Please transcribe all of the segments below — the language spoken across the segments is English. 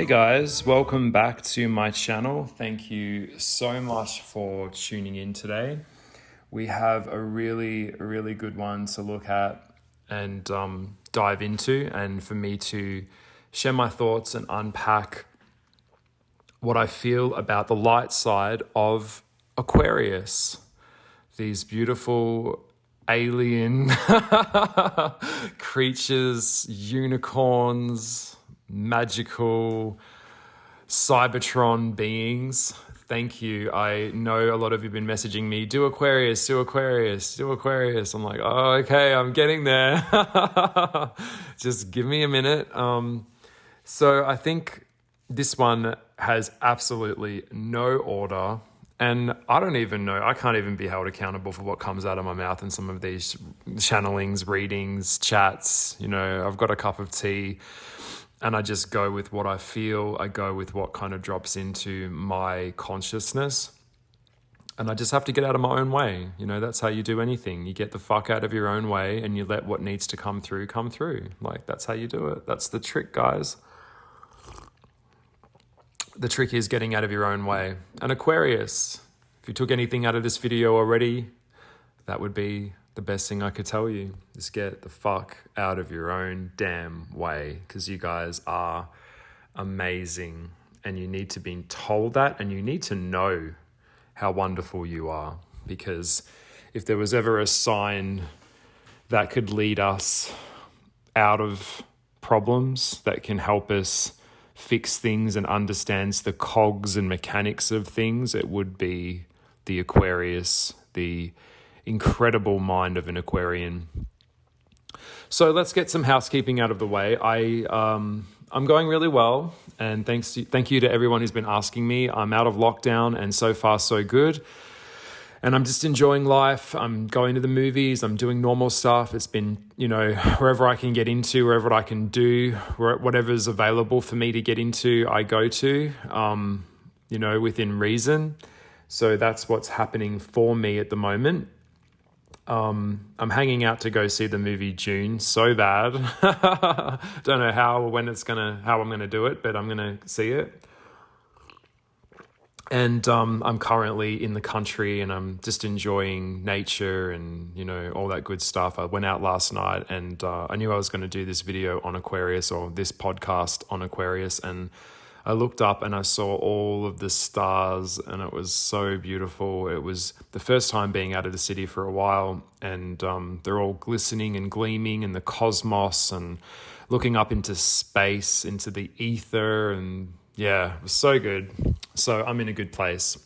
Hey guys, welcome back to my channel. Thank you so much for tuning in today. We have a really good one to look at and dive into, and for me to share my thoughts and unpack what I feel about the light side of Aquarius. These beautiful alien creatures, unicorns, magical Cybertron beings. Thank you. I know a lot of you have been messaging me, do Aquarius, do Aquarius, do Aquarius. I'm like, oh, okay, I'm getting there. Just give me a minute. So I think this one has absolutely no order. And I don't even know, I can't even be held accountable for what comes out of my mouth in some of these channelings, readings, chats. You know, I've got a cup of tea and I just go with what I feel. I go with what kind of drops into my consciousness. And I just have to get out of my own way. You know, that's how you do anything. You get the fuck out of your own way and you let what needs to come through. Like, that's how you do it. That's the trick, guys. The trick is getting out of your own way. And Aquarius, if you took anything out of this video already, that would be the best thing I could tell you. Just get the fuck out of your own damn way, because you guys are amazing and you need to be told that, and you need to know how wonderful you are, because if there was ever a sign that could lead us out of problems, that can help us fix things and understands the cogs and mechanics of things, it would be the Aquarius, the incredible mind of an Aquarian. So let's get some housekeeping out of the way. I'm going really well, and thank you to everyone who's been asking me. I'm out of lockdown, and so far so good. And I'm just enjoying life. I'm going to the movies. I'm doing normal stuff. It's been, you know, wherever I can get into, wherever I can do, whatever's available for me to get into, I go to, you know, within reason. So that's what's happening for me at the moment. I'm hanging out to go see the movie June so bad. Don't know how I'm going to do it, but I'm going to see it. And I'm currently in the country and I'm just enjoying nature and, you know, all that good stuff. I went out last night and I knew I was going to do this video on Aquarius, or this podcast on Aquarius. And I looked up and I saw all of the stars and it was so beautiful. It was the first time being out of the city for a while, and they're all glistening and gleaming in the cosmos and looking up into space, into the ether, and yeah, it was so good. So I'm in a good place.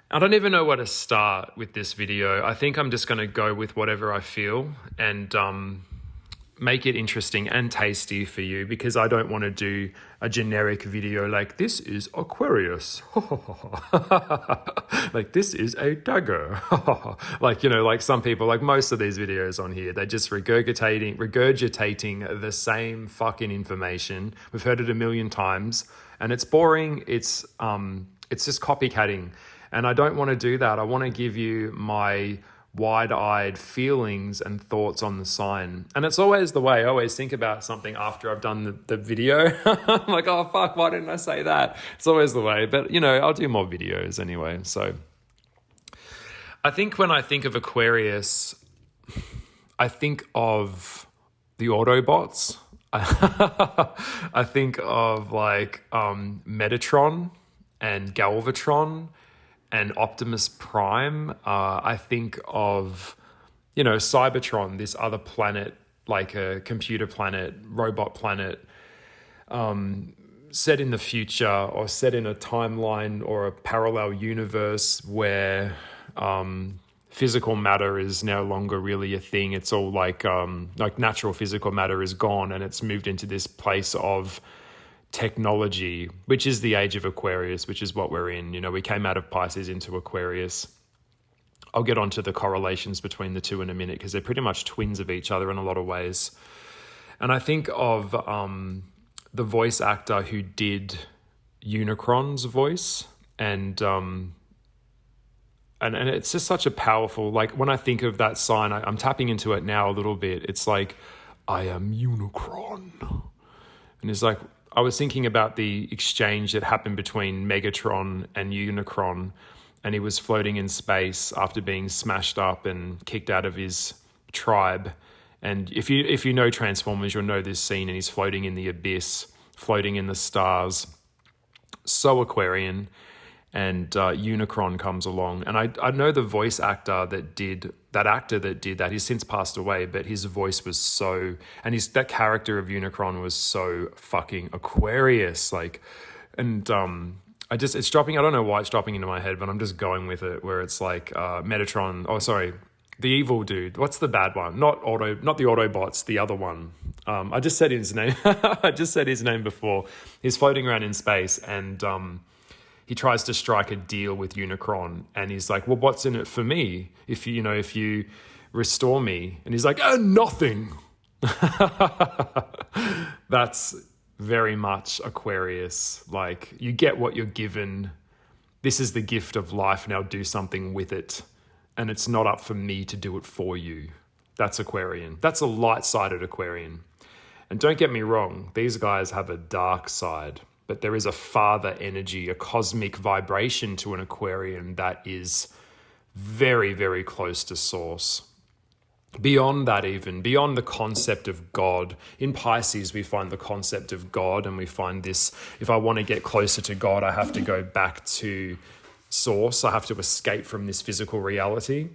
I don't even know where to start with this video. I think I'm just going to go with whatever I feel and make it interesting and tasty for you, because I don't want to do a generic video like, this is Aquarius. Like, this is a dagger. Like, you know, like some people, like most of these videos on here, they're just regurgitating the same fucking information. We've heard it a million times and it's boring. It's just copycatting. And I don't want to do that. I want to give you my wide-eyed feelings and thoughts on the sign. And it's always the way. I always think about something after I've done the video. I'm like, oh, fuck, why didn't I say that? It's always the way. But, you know, I'll do more videos anyway. So I think when I think of Aquarius, I think of the Autobots. I think of like Metatron and Galvatron and Optimus Prime. I think of, you know, Cybertron, this other planet, like a computer planet, robot planet, set in the future or set in a timeline or a parallel universe where physical matter is no longer really a thing. It's all like natural physical matter is gone and it's moved into this place of technology, which is the age of Aquarius, which is what we're in. You know, we came out of Pisces into Aquarius. I'll get onto the correlations between the two in a minute, because they're pretty much twins of each other in a lot of ways. And I think of the voice actor who did Unicron's voice, and it's just such a powerful, like when I think of that sign, I'm tapping into it now a little bit. It's like, I am Unicron. And it's like, I was thinking about the exchange that happened between Megatron and Unicron, and he was floating in space after being smashed up and kicked out of his tribe. And if you know Transformers, you'll know this scene, and he's floating in the abyss, floating in the stars. So Aquarian. And Unicron comes along, and I know the voice actor that did that. He's since passed away, but his voice was so, and that character of Unicron was so fucking Aquarius, like, and it's dropping. I don't know why it's dropping into my head, but I'm just going with it. Where it's like Metatron. Oh, sorry, the evil dude. What's the bad one? Not the Autobots. The other one. I just said his name. I just said his name before. He's floating around in space, and he tries to strike a deal with Unicron, and he's like, well, what's in it for me if you restore me? And he's like, nothing. That's very much Aquarius. Like, you get what you're given. This is the gift of life. Now do something with it. And it's not up for me to do it for you. That's Aquarian. That's a light-sided Aquarian. And don't get me wrong, these guys have a dark side. But there is a father energy, a cosmic vibration to an Aquarian that is very, very close to source. Beyond that even, beyond the concept of God. In Pisces, we find the concept of God, and we find this, if I want to get closer to God, I have to go back to source. I have to escape from this physical reality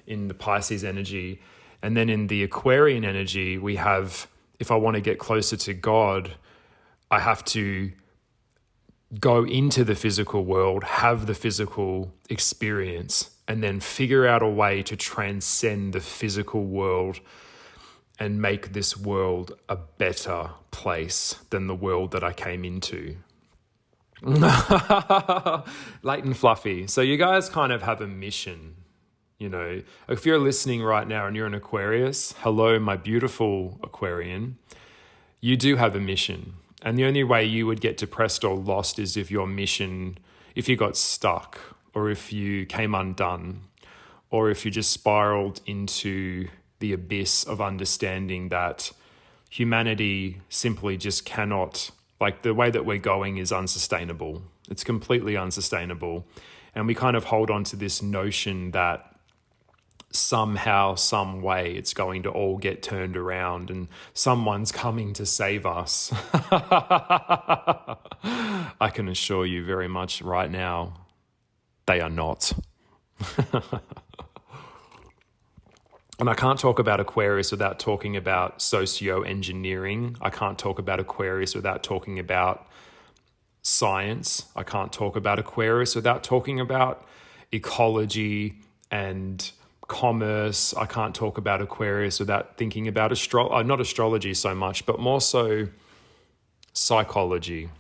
in the Pisces energy. And then in the Aquarian energy, we have, if I want to get closer to God, I have to go into the physical world, have the physical experience, and then figure out a way to transcend the physical world and make this world a better place than the world that I came into. Light and fluffy. So you guys kind of have a mission. If you're listening right now and you're an Aquarius, hello, my beautiful Aquarian, you do have a mission. And the only way you would get depressed or lost is if you got stuck, or if you came undone, or if you just spiraled into the abyss of understanding that humanity simply just cannot, like, the way that we're going is unsustainable. It's completely unsustainable. And we kind of hold on to this notion that somehow, some way, it's going to all get turned around and someone's coming to save us. I can assure you very much right now, they are not. And I can't talk about Aquarius without talking about socioengineering. I can't talk about Aquarius without talking about science. I can't talk about Aquarius without talking about ecology and commerce. I can't talk about Aquarius without thinking about not astrology so much, but more so psychology.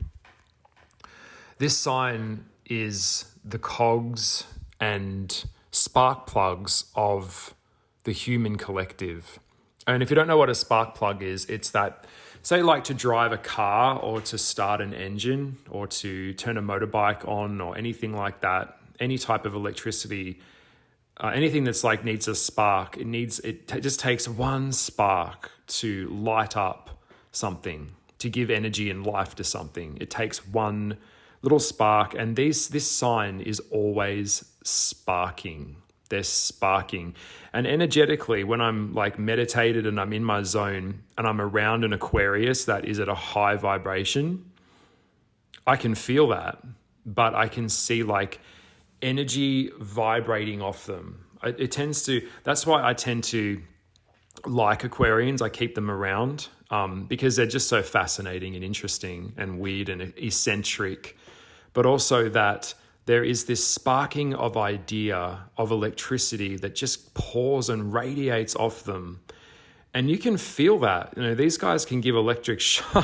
This sign is the cogs and spark plugs of the human collective. And if you don't know what a spark plug is, it's that, say, like to drive a car or to start an engine or to turn a motorbike on or anything like that, any type of electricity. Anything that's like needs a spark, it just takes one spark to light up something, to give energy and life to something. It takes one little spark, and this sign is always sparking. They're sparking. And energetically, when I'm like meditated and I'm in my zone and I'm around an Aquarius that is at a high vibration, I can feel that, but I can see like energy vibrating off them. That's why I tend to like Aquarians. I keep them around because they're just so fascinating and interesting and weird and eccentric, but also that there is this sparking of idea, of electricity that just pours and radiates off them. And you can feel that. These guys can give electric shocks.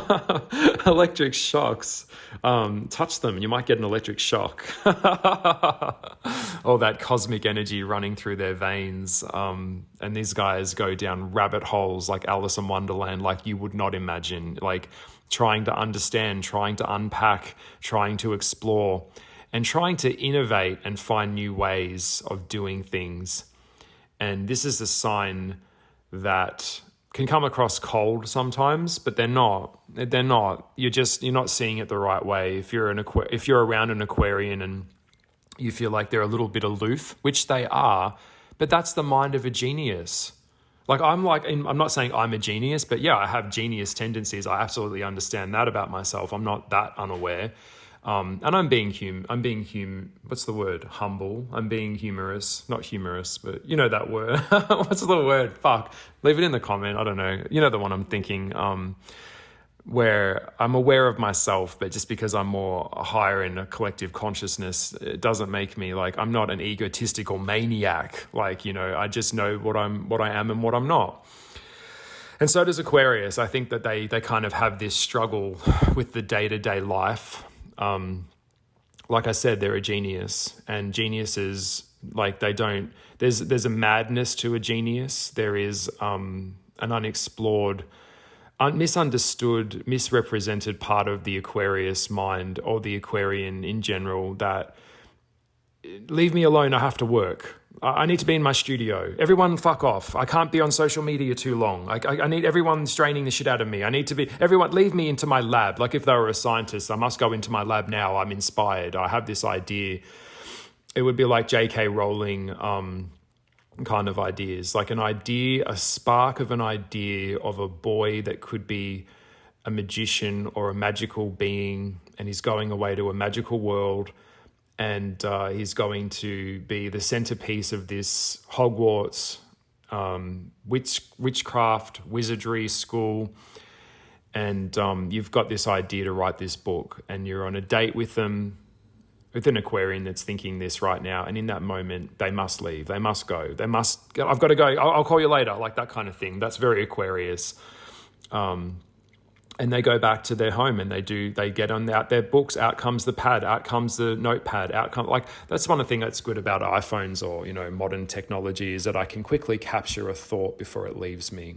Touch them, you might get an electric shock. All that cosmic energy running through their veins. And these guys go down rabbit holes like Alice in Wonderland, like you would not imagine. Like trying to understand, trying to unpack, trying to explore, and trying to innovate and find new ways of doing things. And this is a sign that can come across cold sometimes, but they're not. They're not. You're not seeing it the right way. If you're around an Aquarian and you feel like they're a little bit aloof, which they are, but that's the mind of a genius. I'm not saying I'm a genius, but yeah, I have genius tendencies. I absolutely understand that about myself. I'm not that unaware. And what's the word? Humble. I'm being humorous, not humorous, but you know that word. What's the word? Fuck. Leave it in the comment. I don't know. You know the one I'm thinking, where I'm aware of myself, but just because I'm more higher in a collective consciousness, it doesn't make me I'm not an egotistical maniac. I just know what I am and what I'm not. And so does Aquarius. I think that they kind of have this struggle with the day-to-day life. Like I said, they're a genius, and geniuses, there's a madness to a genius. There is an unexplored, misunderstood, misrepresented part of the Aquarius mind, or the Aquarian in general, that leave me alone, I have to work. I need to be in my studio. Everyone fuck off. I can't be on social media too long. I need everyone straining the shit out of me. Everyone leave me into my lab. If they were a scientist, I must go into my lab now. I'm inspired. I have this idea. It would be like J.K. Rowling kind of ideas. An idea, a spark of an idea of a boy that could be a magician or a magical being, and he's going away to a magical world. And he's going to be the centerpiece of this Hogwarts witchcraft, wizardry school. And you've got this idea to write this book, and you're on a date with them, with an Aquarian that's thinking this right now. And in that moment, they must leave. They must go. I've got to go. I'll call you later. That kind of thing. That's very Aquarius. And they go back to their home, and they get on out their books. Out comes the pad, out comes the notepad, that's one thing that's good about iPhones or, modern technology, is that I can quickly capture a thought before it leaves me.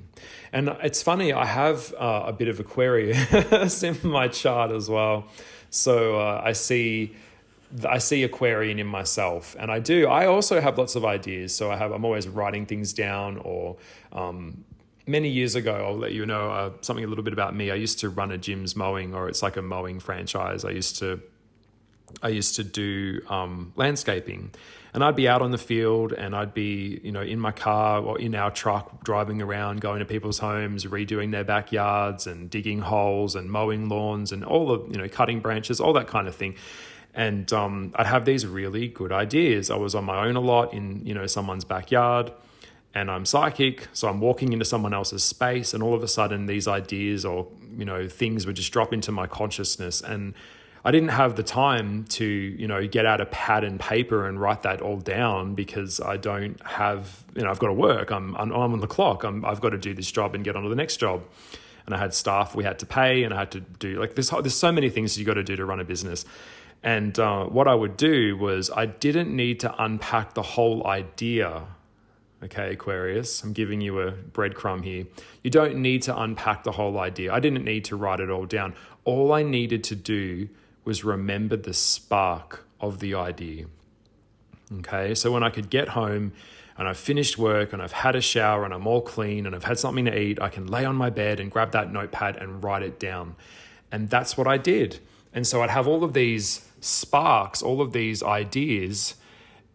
And it's funny, I have a bit of Aquarius in my chart as well. So I see Aquarian in myself, and I also have lots of ideas. So I'm always writing things down, or, many years ago, I'll let you know something a little bit about me. I used to run a Jim's Mowing, or it's like a mowing franchise. I used to do landscaping, and I'd be out on the field, and I'd be in my car or in our truck driving around, going to people's homes, redoing their backyards and digging holes and mowing lawns and all of cutting branches, all that kind of thing. And I'd have these really good ideas. I was on my own a lot in someone's backyard. And I'm psychic, so I'm walking into someone else's space, and all of a sudden these ideas or, things would just drop into my consciousnness. And I didn't have the time to, get out a pad and paper and write that all down, because I don't have, I've got to work. I'm on the clock. I've got to do this job and get on to the next job. And I had staff we had to pay, and I had to do there's so many things you got to do to run a business. And what I would do was, I didn't need to unpack the whole idea. Okay, Aquarius, I'm giving you a breadcrumb here. You don't need to unpack the whole idea. I didn't need to write it all down. All I needed to do was remember the spark of the idea. Okay, so when I could get home and I've finished work and I've had a shower and I'm all clean and I've had something to eat, I can lay on my bed and grab that notepad and write it down. And that's what I did. And so I'd have all of these sparks, all of these ideas,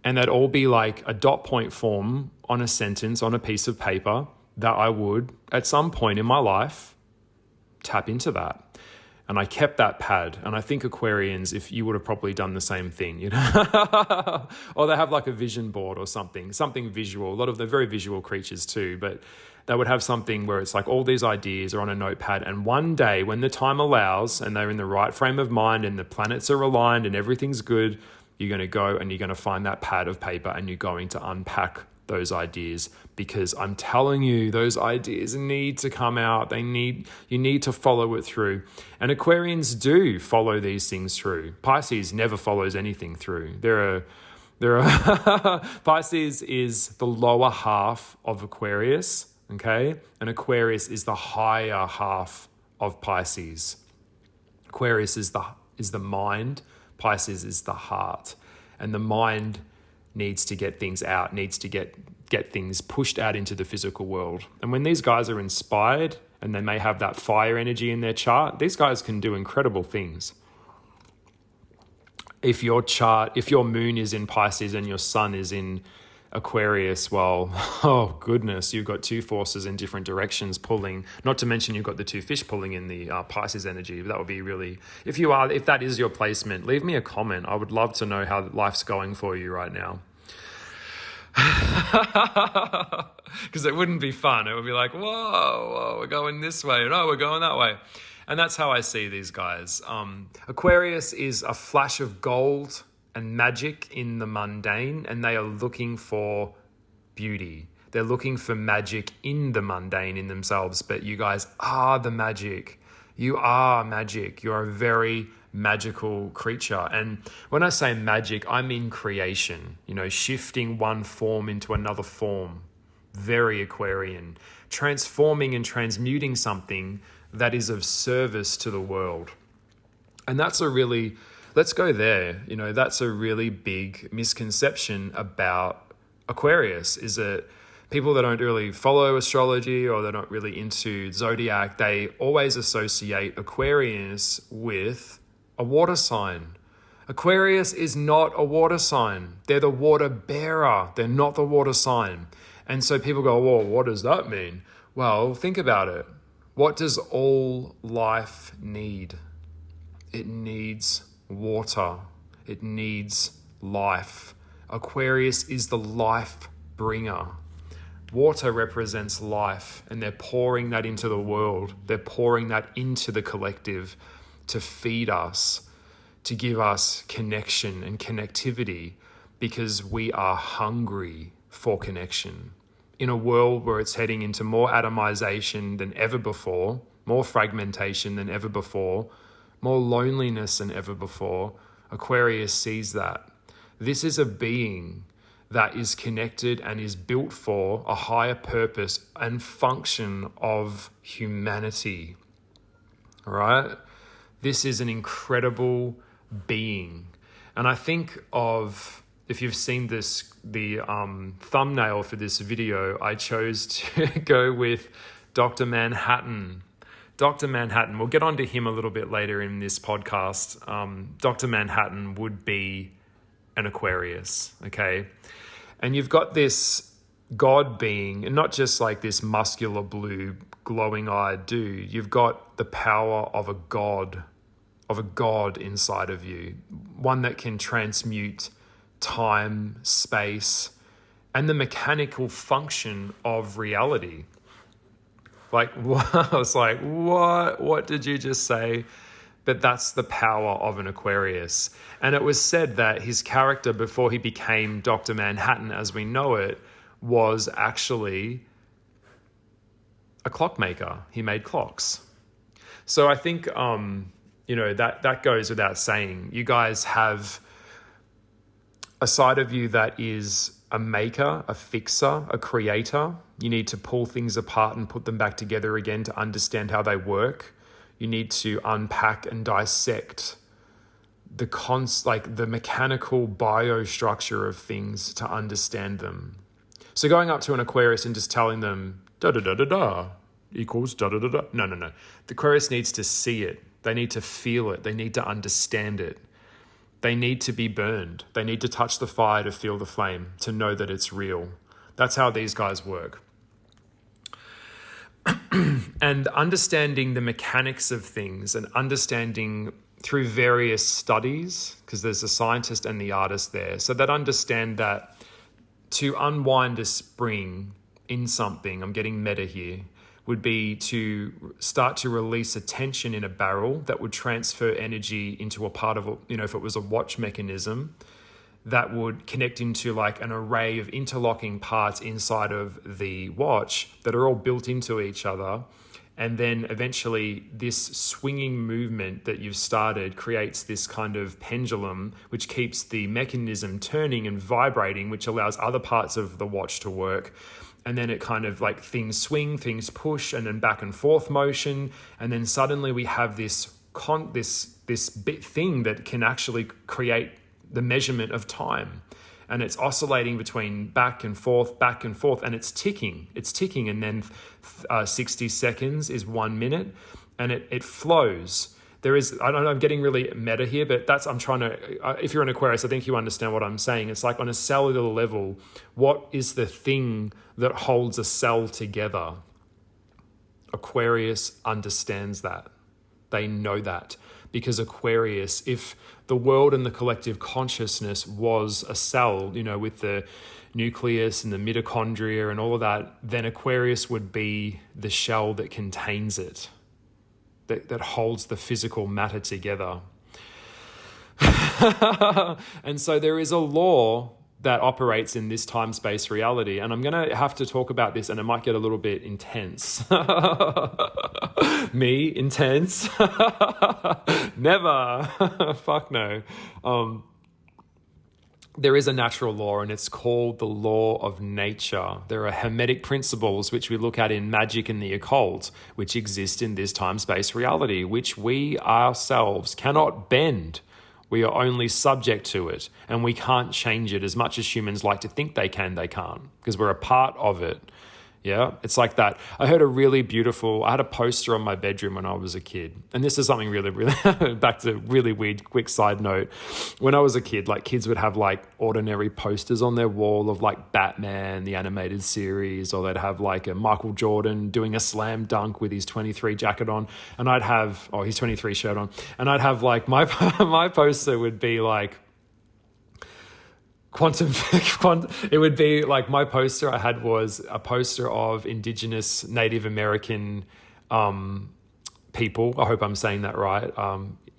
and they'd all be like a dot point form on a sentence on a piece of paper that I would, at some point in my life, tap into that. And I kept that pad. And I think Aquarians, if you would have probably done the same thing, or they have a vision board or something visual. A lot of the very visual creatures too, but they would have something where it's all these ideas are on a notepad. And one day when the time allows and they're in the right frame of mind and the planets are aligned and everything's good, you're going to go and you're going to find that pad of paper and you're going to unpack those ideas, because I'm telling you, those ideas need to come out. You need to follow it through. And Aquarians do follow these things through. Pisces never follows anything through. Pisces is the lower half of Aquarius, okay? And Aquarius is the higher half of Pisces. Aquarius is the mind. Pisces is the heart, and the mind needs to get things out, needs to get get things pushed out into the physical world. And when these guys are inspired and they may have that fire energy in their chart, these guys can do incredible things. If your moon is in Pisces and your sun is in Aquarius, well, oh goodness, you've got two forces in different directions pulling, not to mention you've got the two fish pulling in the Pisces energy. That would be really, if that is your placement, leave me a comment. I would love to know how life's going for you right now. Because it wouldn't be fun. It would be like, whoa, we're going this way. No, we're going that way. And that's how I see these guys. Aquarius is a flash of gold and magic in the mundane, and they are looking for beauty. They're looking for magic in the mundane in themselves, but you guys are the magic. You are magic. You're a very magical creature. And when I say magic, I mean creation, shifting one form into another form. Very Aquarian. Transforming and transmuting something that is of service to the world. And let's go there. That's a really big misconception about Aquarius, is that people that don't really follow astrology or they're not really into ZODIAC, they always associate Aquarius with a water sign. Aquarius is not a water sign. They're the water bearer. They're not the water sign. And so people go, well, what does that mean? Well, think about it. What does all life need? It needs water. It needs life. Aquarius is the life bringer. Water represents life, and they're pouring that into the world. They're pouring that into the collective to feed us, to give us connection and connectivity, because we are hungry for connection. In a world where it's heading into more atomization than ever before, more fragmentation than ever before, more loneliness than ever before, Aquarius sees that. This is a being that is connected and is built for a higher purpose and function of humanity. All right? This is an incredible being. And I think of, if you've seen the thumbnail for this video, I chose to go with Dr. Manhattan. Dr. Manhattan, we'll get onto him a little bit later in this podcast. Dr. Manhattan would be an Aquarius, okay? And you've got this God being, and not just like this muscular blue glowing-eyed dude. You've got the power of a God inside of you, one that can transmute time, space, and the mechanical function of reality. Like, I was like, what did you just say? But that's the power of an Aquarius. And it was said that his character before he became Dr. Manhattan as we know it was actually a clockmaker. He made clocks. So I think, that goes without saying. You guys have a side of you that is a maker, a fixer, a creator. You need to pull things apart and put them back together again to understand how they work. You need to unpack and dissect the mechanical biostructure of things to understand them. So going up to an Aquarius and just telling them da-da-da-da-da equals da-da-da-da. No. The Aquarius needs to see it. They need to feel it. They need to understand it. They need to be burned. They need to touch the fire to feel the flame, to know that it's real. That's how these guys work. And understanding the mechanics of things and understanding through various studies, because there's a scientist and the artist there, so that understand that to unwind a spring in something, I'm getting meta here, would be to start to release a tension in a barrel that would transfer energy into a part of, if it was a watch mechanism, that would connect into like an array of interlocking parts inside of the watch that are all built into each other. And then eventually this swinging movement that you've started creates this kind of pendulum, which keeps the mechanism turning and vibrating, which allows other parts of the watch to work. And then it kind of like things swing, things push, and then back and forth motion. And then suddenly we have this bit thing that can actually create the measurement of time. and it's oscillating between back and forth, and it's ticking. And then 60 seconds is 1 minute, and it flows. There is, I don't know, I'm getting really meta here, but I'm trying to, if you're an Aquarius, I think you understand what I'm saying. It's like on a cellular level, what is the thing that holds a cell together? Aquarius understands that. They know that. Because Aquarius, if the world and the collective consciousness was a cell, with the nucleus and the mitochondria and all of that, then Aquarius would be the shell that contains it, that holds the physical matter together. And so there is a law that operates in this time-space reality. And I'm going to have to talk about this, and it might get a little bit intense. Me, intense? Never. Fuck no. There is a natural law, and it's called the law of nature. There are hermetic principles which we look at in magic and the occult, which exist in this time-space reality, which we ourselves cannot bend. We are only subject to it, and we can't change it. As much as humans like to think they can, they can't, because we're a part of it. Yeah, it's like that. I had a poster on my bedroom when I was a kid. And this is something really, really, back to really weird, quick side note. When I was a kid, kids would have ordinary posters on their wall of Batman, the animated series, or they'd have a Michael Jordan doing a slam dunk with his 23 jacket on. And I'd have, his 23 shirt on. And I'd have my poster would be it would be my poster I had was a poster of Indigenous Native American people. I hope I'm saying that right.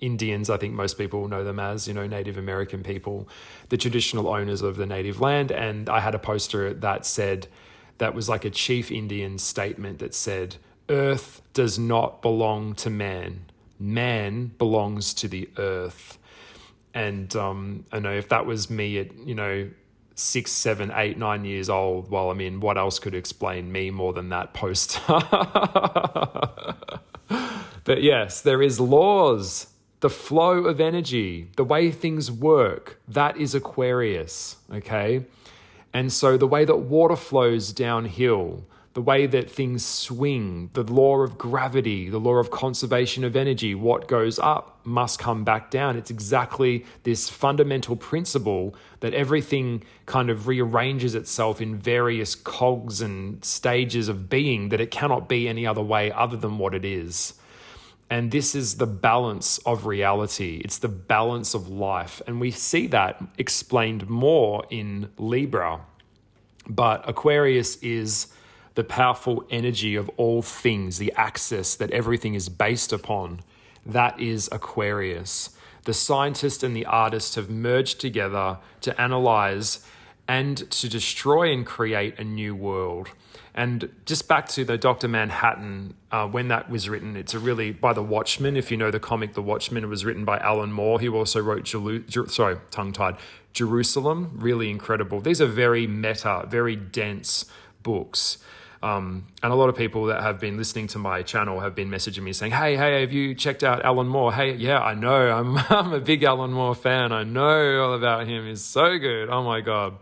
Indians, I think most people know them as, Native American people, the traditional owners of the native land. And I had a poster that was a chief Indian statement that said, "Earth does not belong to man. Man belongs to the earth." And I know if that was me at, 6, 7, 8, 9 years old, what else could explain me more than that poster? But yes, there is laws, the flow of energy, the way things work. That is Aquarius, okay? And so the way that water flows downhill, the way that things swing, the law of gravity, the law of conservation of energy, what goes up must come back down. It's exactly this fundamental principle that everything kind of rearranges itself in various cogs and stages of being, that it cannot be any other way other than what it is. And this is the balance of reality. It's the balance of life. And we see that explained more in Libra. But Aquarius is the powerful energy of all things, the axis that everything is based upon. That is Aquarius. The scientist and the artist have merged together to analyze and to destroy and create a new world. And just back to the Dr. Manhattan, when that was written, it's really by The Watchmen. If you know the comic The Watchmen, it was written by Alan Moore. He also wrote Jerusalem, really incredible. These are very meta, very dense books. And a lot of people that have been listening to my channel have been messaging me saying, hey, have you checked out Alan Moore? Hey, yeah, I know. I'm a big Alan Moore fan. I know all about him. He's so good. Oh my God.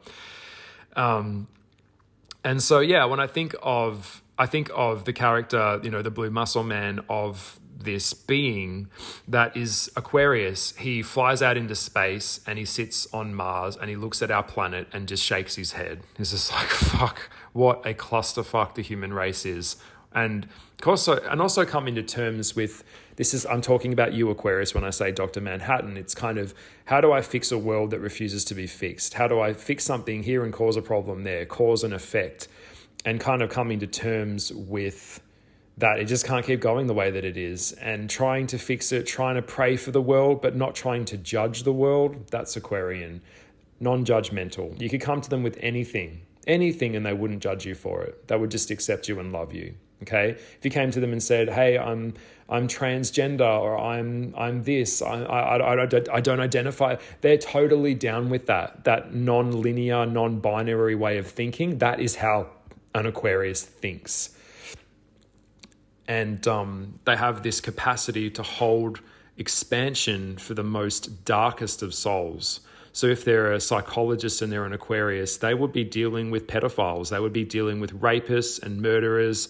And so, yeah, when I think of the character, the blue muscle man of this being that is Aquarius, he flies out into space and he sits on Mars and he looks at our planet and just shakes his head. He's just like, fuck, what a clusterfuck the human race is. And also coming to terms with this I'm talking about you, Aquarius, when I say Dr. Manhattan. It's kind of, how do I fix a world that refuses to be fixed? How do I fix something here and cause a problem there, cause and effect, and kind of coming to terms with that it just can't keep going the way that it is, and trying to fix it, trying to pray for the world, but not trying to judge the world. That's Aquarian. Non-judgmental. You could come to them with anything, and they wouldn't judge you for it. They would just accept you and love you. Okay, if you came to them and said, "Hey, I'm transgender," or I'm this, I don't identify, they're totally down with that non-linear, non-binary way of thinking. That is how an Aquarius thinks, and they have this capacity to hold expansion for the most darkest of souls. So if they're a psychologist and they're an Aquarius, they would be dealing with pedophiles. They would be dealing with rapists and murderers.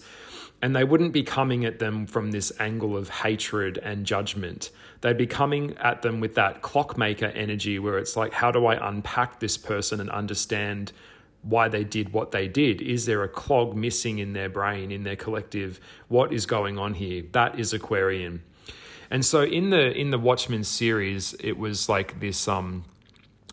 And they wouldn't be coming at them from this angle of hatred and judgment. They'd be coming at them with that clockmaker energy where it's like, how do I unpack this person and understand why they did what they did? Is there a clog missing in their brain, in their collective? What is going on here? That is Aquarian. And so in the Watchmen series, it was like this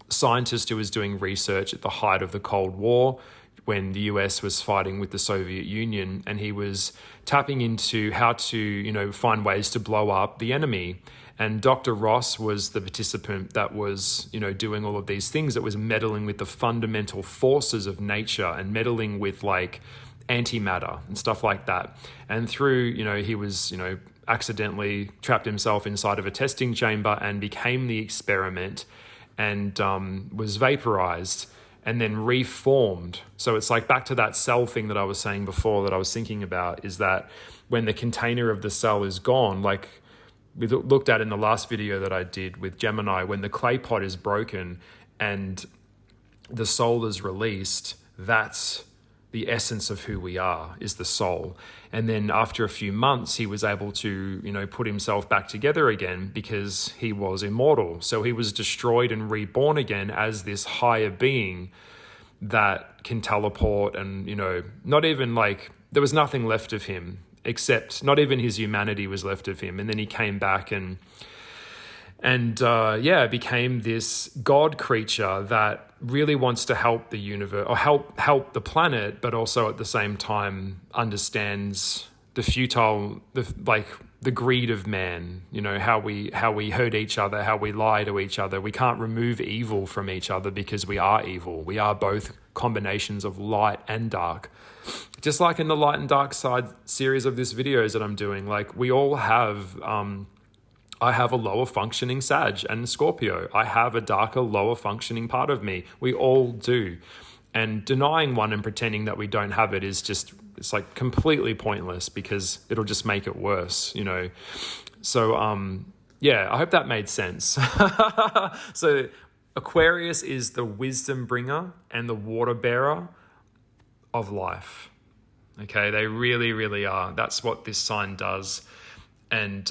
scientist who was doing research at the height of the Cold War when the US was fighting with the Soviet Union, and he was tapping into how to, find ways to blow up the enemy. And Dr. Ross was the participant that was, doing all of these things, that was meddling with the fundamental forces of nature and meddling with like antimatter and stuff like that. And through, he was, accidentally trapped himself inside of a testing chamber and became the experiment and was vaporized and then reformed. So it's like back to that cell thing that I was saying before that I was thinking about, is that when the container of the cell is gone, like we looked at in the last video that I did with Gemini, when the clay pot is broken and the soul is released, that's the essence of who we are, is the soul. And then after a few months, he was able to, put himself back together again because he was immortal. So he was destroyed and reborn again as this higher being that can teleport and, not even like, there was nothing left of him except not even his humanity was left of him. And then he came back and became this God creature that really wants to help the universe or help the planet, but also at the same time understands the greed of man, how we hurt each other, how we lie to each other. We can't remove evil from each other because we are evil. We are both combinations of light and dark. Just like in the light and dark side series of this videos that I'm doing, like we all have, I have a lower functioning Sag and Scorpio. I have a darker, lower functioning part of me. We all do. And denying one and pretending that we don't have it is just, it's like completely pointless because it'll just make it worse, So, I hope that made sense. So Aquarius is the wisdom bringer and the water bearer of life. Okay, they really, really are. That's what this sign does. And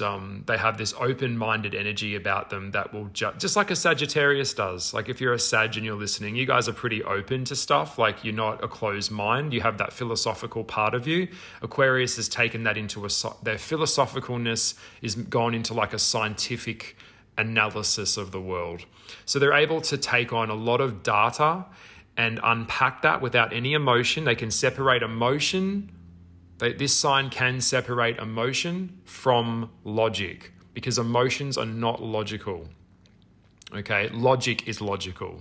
they have this open-minded energy about them that will just like a Sagittarius does. Like if you're a Sag and you're listening, you guys are pretty open to stuff. Like you're not a closed mind. You have that philosophical part of you. Aquarius has taken that into their philosophicalness is gone into like a scientific analysis of the world. So they're able to take on a lot of data and unpack that without any emotion. They can separate emotion. This sign can separate emotion from logic because emotions are not logical. Okay, logic is logical.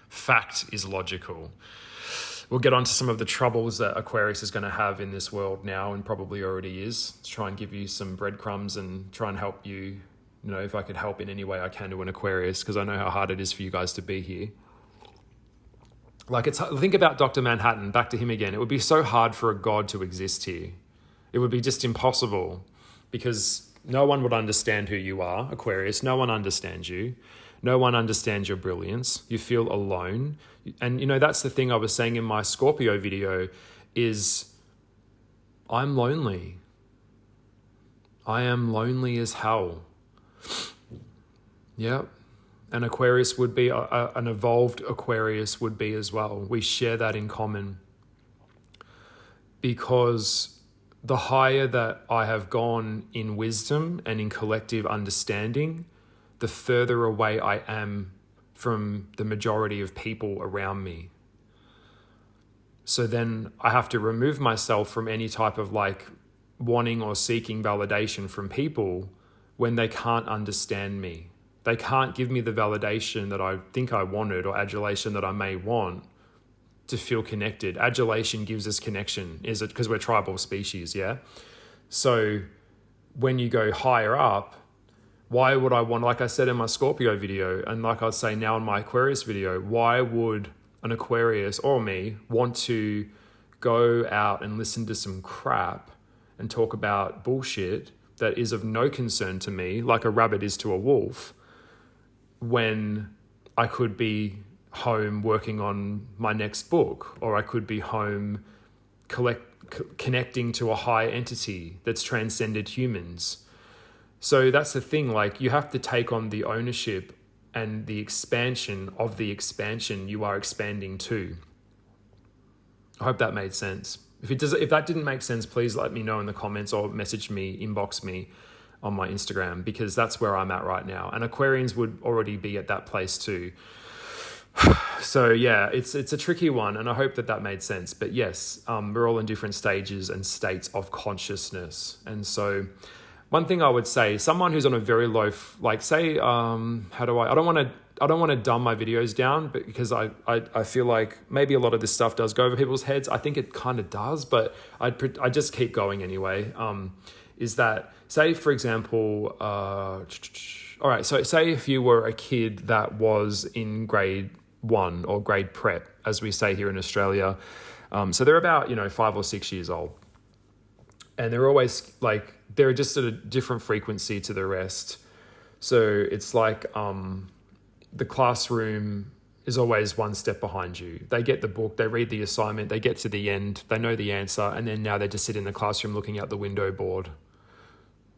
Fact is logical. We'll get on to some of the troubles that Aquarius is going to have in this world now and probably already is. To try and give you some breadcrumbs and try and help you, if I could help in any way I can to an Aquarius, because I know how hard it is for you guys to be here. Think about Dr. Manhattan, back to him again. It would be so hard for a God to exist here. It would be just impossible because no one would understand who you are, Aquarius. No one understands you. No one understands your brilliance. You feel alone. And, that's the thing I was saying in my Scorpio video is I'm lonely. I am lonely as hell. Yep. An Aquarius would be, an evolved Aquarius would be as well. We share that in common. Because the higher that I have gone in wisdom and in collective understanding, the further away I am from the majority of people around me. So then I have to remove myself from any type of wanting or seeking validation from people when they can't understand me. They can't give me the validation that I think I wanted or adulation that I may want to feel connected. Adulation gives us connection. Is it because we're tribal species, yeah? So when you go higher up, why would I want, like I said in my Scorpio video, and like I'll say now in my Aquarius video, why would an Aquarius or me want to go out and listen to some crap and talk about bullshit that is of no concern to me, like a rabbit is to a wolf, when I could be home working on my next book, or I could be home connecting to a higher entity that's transcended humans. So that's the thing, like you have to take on the ownership and the expansion of the expansion you are expanding to. I hope that made sense. If that didn't make sense, please let me know in the comments or message me, inbox me on my Instagram, because that's where I'm at right now. And Aquarians would already be at that place too. So yeah, it's a tricky one, and I hope that made sense. But yes, we're all in different stages and states of consciousness. And so one thing I would say, someone who's on a very low, like say, I don't want to dumb my videos down, but because I feel like maybe a lot of this stuff does go over people's heads. I think it kind of does, but I just keep going anyway. Is that, say for example, all right, so say if you were a kid that was in grade 1 or grade prep, as we say here in Australia. So they're about, 5 or 6 years old. And they're always like, they're just at a different frequency to the rest. So it's like the classroom is always one step behind you. They get the book, they read the assignment, they get to the end, they know the answer, and then now they just sit in the classroom looking out the window bored.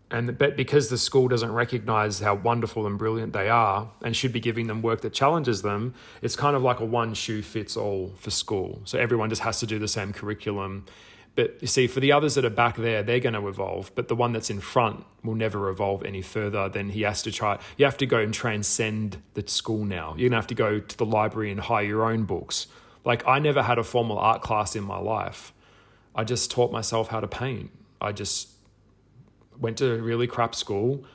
But because the school doesn't recognize how wonderful and brilliant they are and should be giving them work that challenges them, it's kind of like a one shoe fits all for school. So everyone just has to do the same curriculum. But you see, for the others that are back there, they're going to evolve. But the one that's in front will never evolve any further. Then he has to try. You have to go and transcend the school now. You're going to have to go to the library and hire your own books. Like, I never had a formal art class in my life. I just taught myself how to paint. I just went to a really crap school,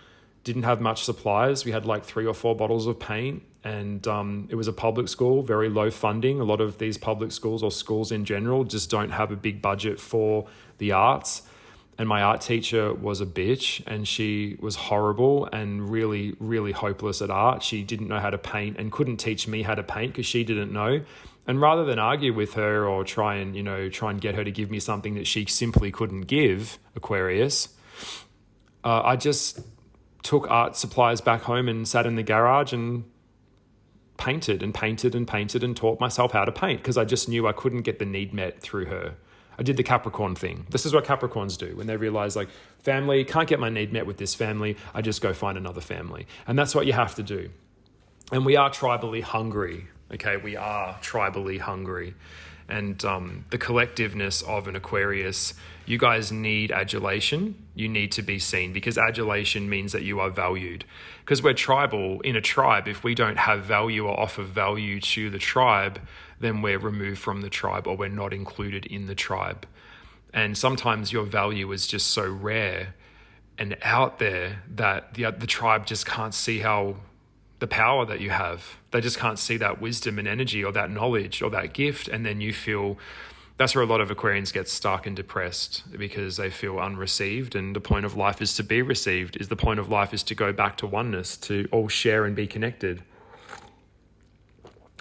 didn't have much supplies. We had like 3 or 4 bottles of paint, and it was a public school, very low funding. A lot of these public schools, or schools in general, just don't have a big budget for the arts. And my art teacher was a bitch, and she was horrible and really, really hopeless at art. She didn't know how to paint and couldn't teach me how to paint because she didn't know. And rather than argue with her or try and get her to give me something that she simply couldn't give, Aquarius, I just took art supplies back home and sat in the garage and painted and taught myself how to paint, because I just knew I couldn't get the need met through her. I did the Capricorn thing. This is what Capricorns do when they realize, like, family, can't get my need met with this family, I just go find another family. And that's what you have to do. And we are tribally hungry, okay? We are tribally hungry. And the collectiveness of an Aquarius, you guys need adulation. You need to be seen, because adulation means that you are valued. Because we're tribal. In a tribe, if we don't have value or offer value to the tribe, then we're removed from the tribe, or we're not included in the tribe. And sometimes your value is just so rare and out there that the tribe just can't see the power that you have. They just can't see that wisdom and energy or that knowledge or that gift. And then you feel, that's where a lot of Aquarians get stuck and depressed, because they feel unreceived. And the point of life is to be received. The point of life is to go back to oneness, to all share and be connected.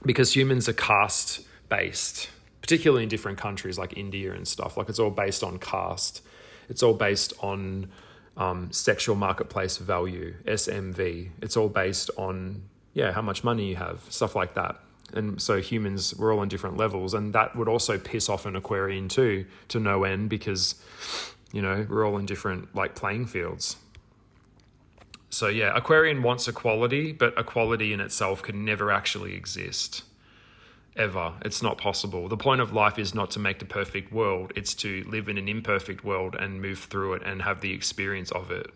Because humans are caste based, particularly in different countries like India and stuff. Like, it's all based on caste. It's all based on sexual marketplace value, SMV. It's all based on, how much money you have, stuff like that. And so humans, we're all on different levels, and that would also piss off an Aquarian too, to no end, because, we're all in different playing fields. So Aquarian wants equality, but equality in itself can never actually exist. Ever. It's not possible. The point of life is not to make the perfect world. It's to live in an imperfect world and move through it and have the experience of it.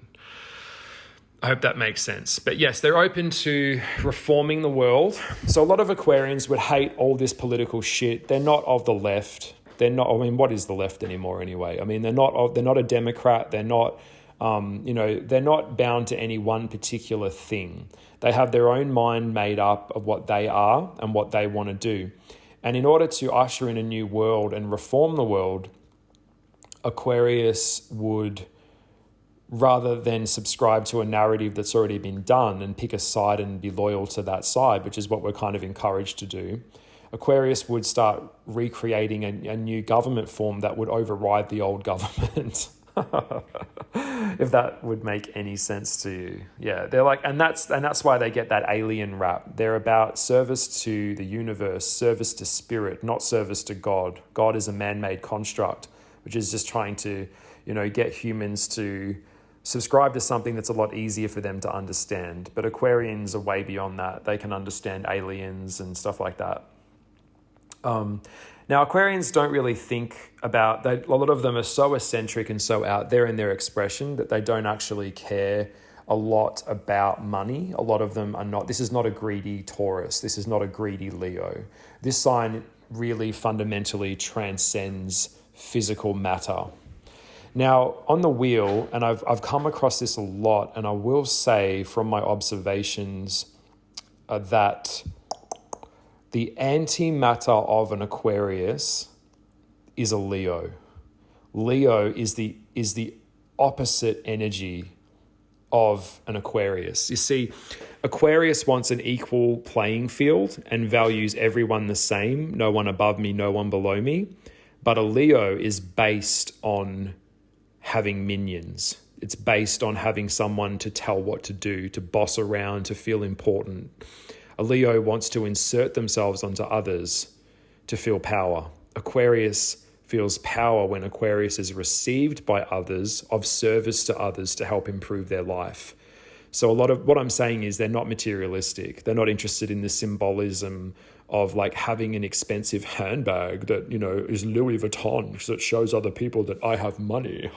I hope that makes sense. But yes, they're open to reforming the world. So a lot of Aquarians would hate all this political shit. They're not of the left. They're not, what is the left anymore anyway? They're not a Democrat. They're not, they're not bound to any one particular thing. They have their own mind made up of what they are and what they want to do. And in order to usher in a new world and reform the world, Aquarius would, rather than subscribe to a narrative that's already been done and pick a side and be loyal to that side, which is what we're kind of encouraged to do, Aquarius would start recreating a new government form that would override the old government. If that would make any sense to you. Yeah, they're like, and that's why they get that alien rap. They're about service to the universe, service to spirit, not service to God. God is a man-made construct, which is just trying to, get humans to subscribe to something that's a lot easier for them to understand. But Aquarians are way beyond that. They can understand aliens and stuff like that. Now, Aquarians don't really think about, a lot of them are so eccentric and so out there in their expression that they don't actually care a lot about money. A lot of them are not. This is not a greedy Taurus. This is not a greedy Leo. This sign really fundamentally transcends physical matter. Now, on the wheel, and I've come across this a lot, and I will say from my observations that the antimatter of an Aquarius is a Leo. Leo is the opposite energy of an Aquarius. You see, Aquarius wants an equal playing field and values everyone the same, no one above me, no one below me. But a Leo is based on having minions. It's based on having someone to tell what to do, to boss around, to feel important. A Leo wants to insert themselves onto others to feel power. Aquarius feels power when Aquarius is received by others, of service to others to help improve their life. So a lot of what I'm saying is they're not materialistic. They're not interested in the symbolism of like having an expensive handbag that, is Louis Vuitton, so it shows other people that I have money.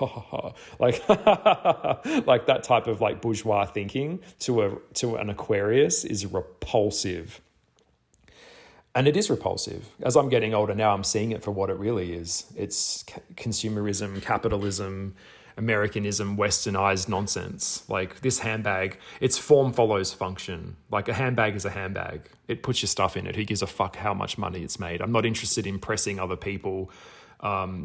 Like, like that type of like bourgeois thinking to an Aquarius is repulsive. And it is repulsive. As I'm getting older now, I'm seeing it for what it really is. It's consumerism, capitalism, Americanism, westernized nonsense. Like this handbag, its form follows function. Like a handbag is a handbag. It puts your stuff in it. Who gives a fuck how much money it's made? I'm not interested in impressing other people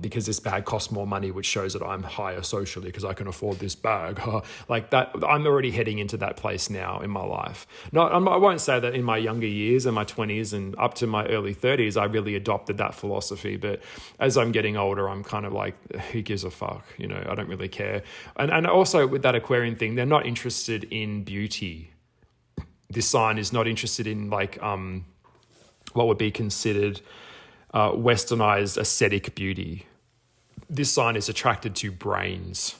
because this bag costs more money, which shows that I'm higher socially because I can afford this bag. Like that, I'm already heading into that place now in my life. I won't say that in my younger years, in my 20s and up to my early 30s, I really adopted that philosophy. But as I'm getting older, I'm kind of like, who gives a fuck? I don't really care. And also with that Aquarian thing, they're not interested in beauty. This sign is not interested in like what would be considered westernized aesthetic beauty. This sign is attracted to brains.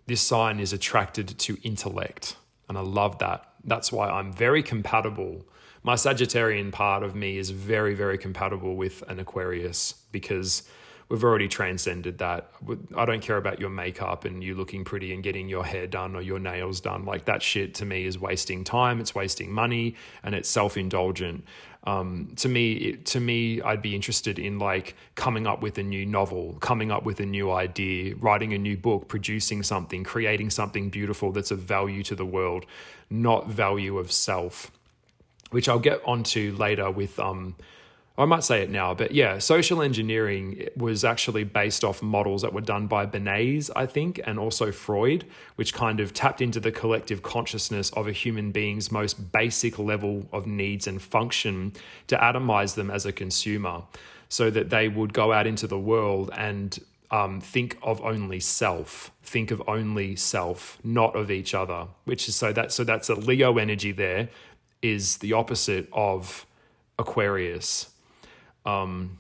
This sign is attracted to intellect. And I love that. That's why I'm very compatible. My Sagittarian part of me is very, very compatible with an Aquarius because we've already transcended that. I don't care about your makeup and you looking pretty and getting your hair done or your nails done. Like that shit to me is wasting time, it's wasting money, and it's self-indulgent. To me, I'd be interested in like coming up with a new novel, coming up with a new idea, writing a new book, producing something, creating something beautiful that's of value to the world, not value of self, which I'll get onto later with, I might say it now, but yeah, social engineering was actually based off models that were done by Bernays, I think, and also Freud, which kind of tapped into the collective consciousness of a human being's most basic level of needs and function to atomize them as a consumer so that they would go out into the world and think of only self, not of each other, which is so that's a Leo energy there is the opposite of Aquarius. And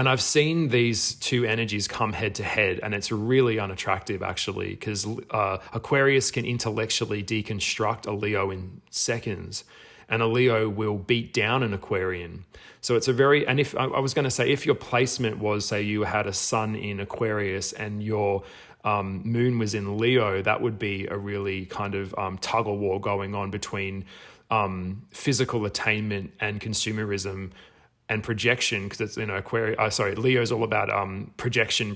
I've seen these two energies come head to head, and it's really unattractive actually, because Aquarius can intellectually deconstruct a Leo in seconds, and a Leo will beat down an Aquarian. So it's and if I was going to say, if your placement was, say you had a sun in Aquarius and your moon was in Leo, that would be a really kind of tug of war going on between physical attainment and consumerism and projection, because it's, Aquarius, Leo's all about projection.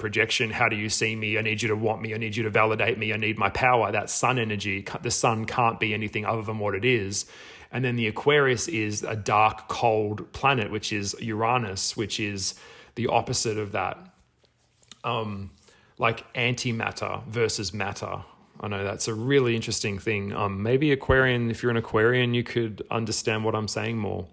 How do you see me? I need you to want me. I need you to validate me. I need my power. That sun energy, the sun can't be anything other than what it is. And then the Aquarius is a dark, cold planet, which is Uranus, which is the opposite of that. Like antimatter versus matter. I know that's a really interesting thing. Maybe Aquarian, if you're an Aquarian, you could understand what I'm saying more.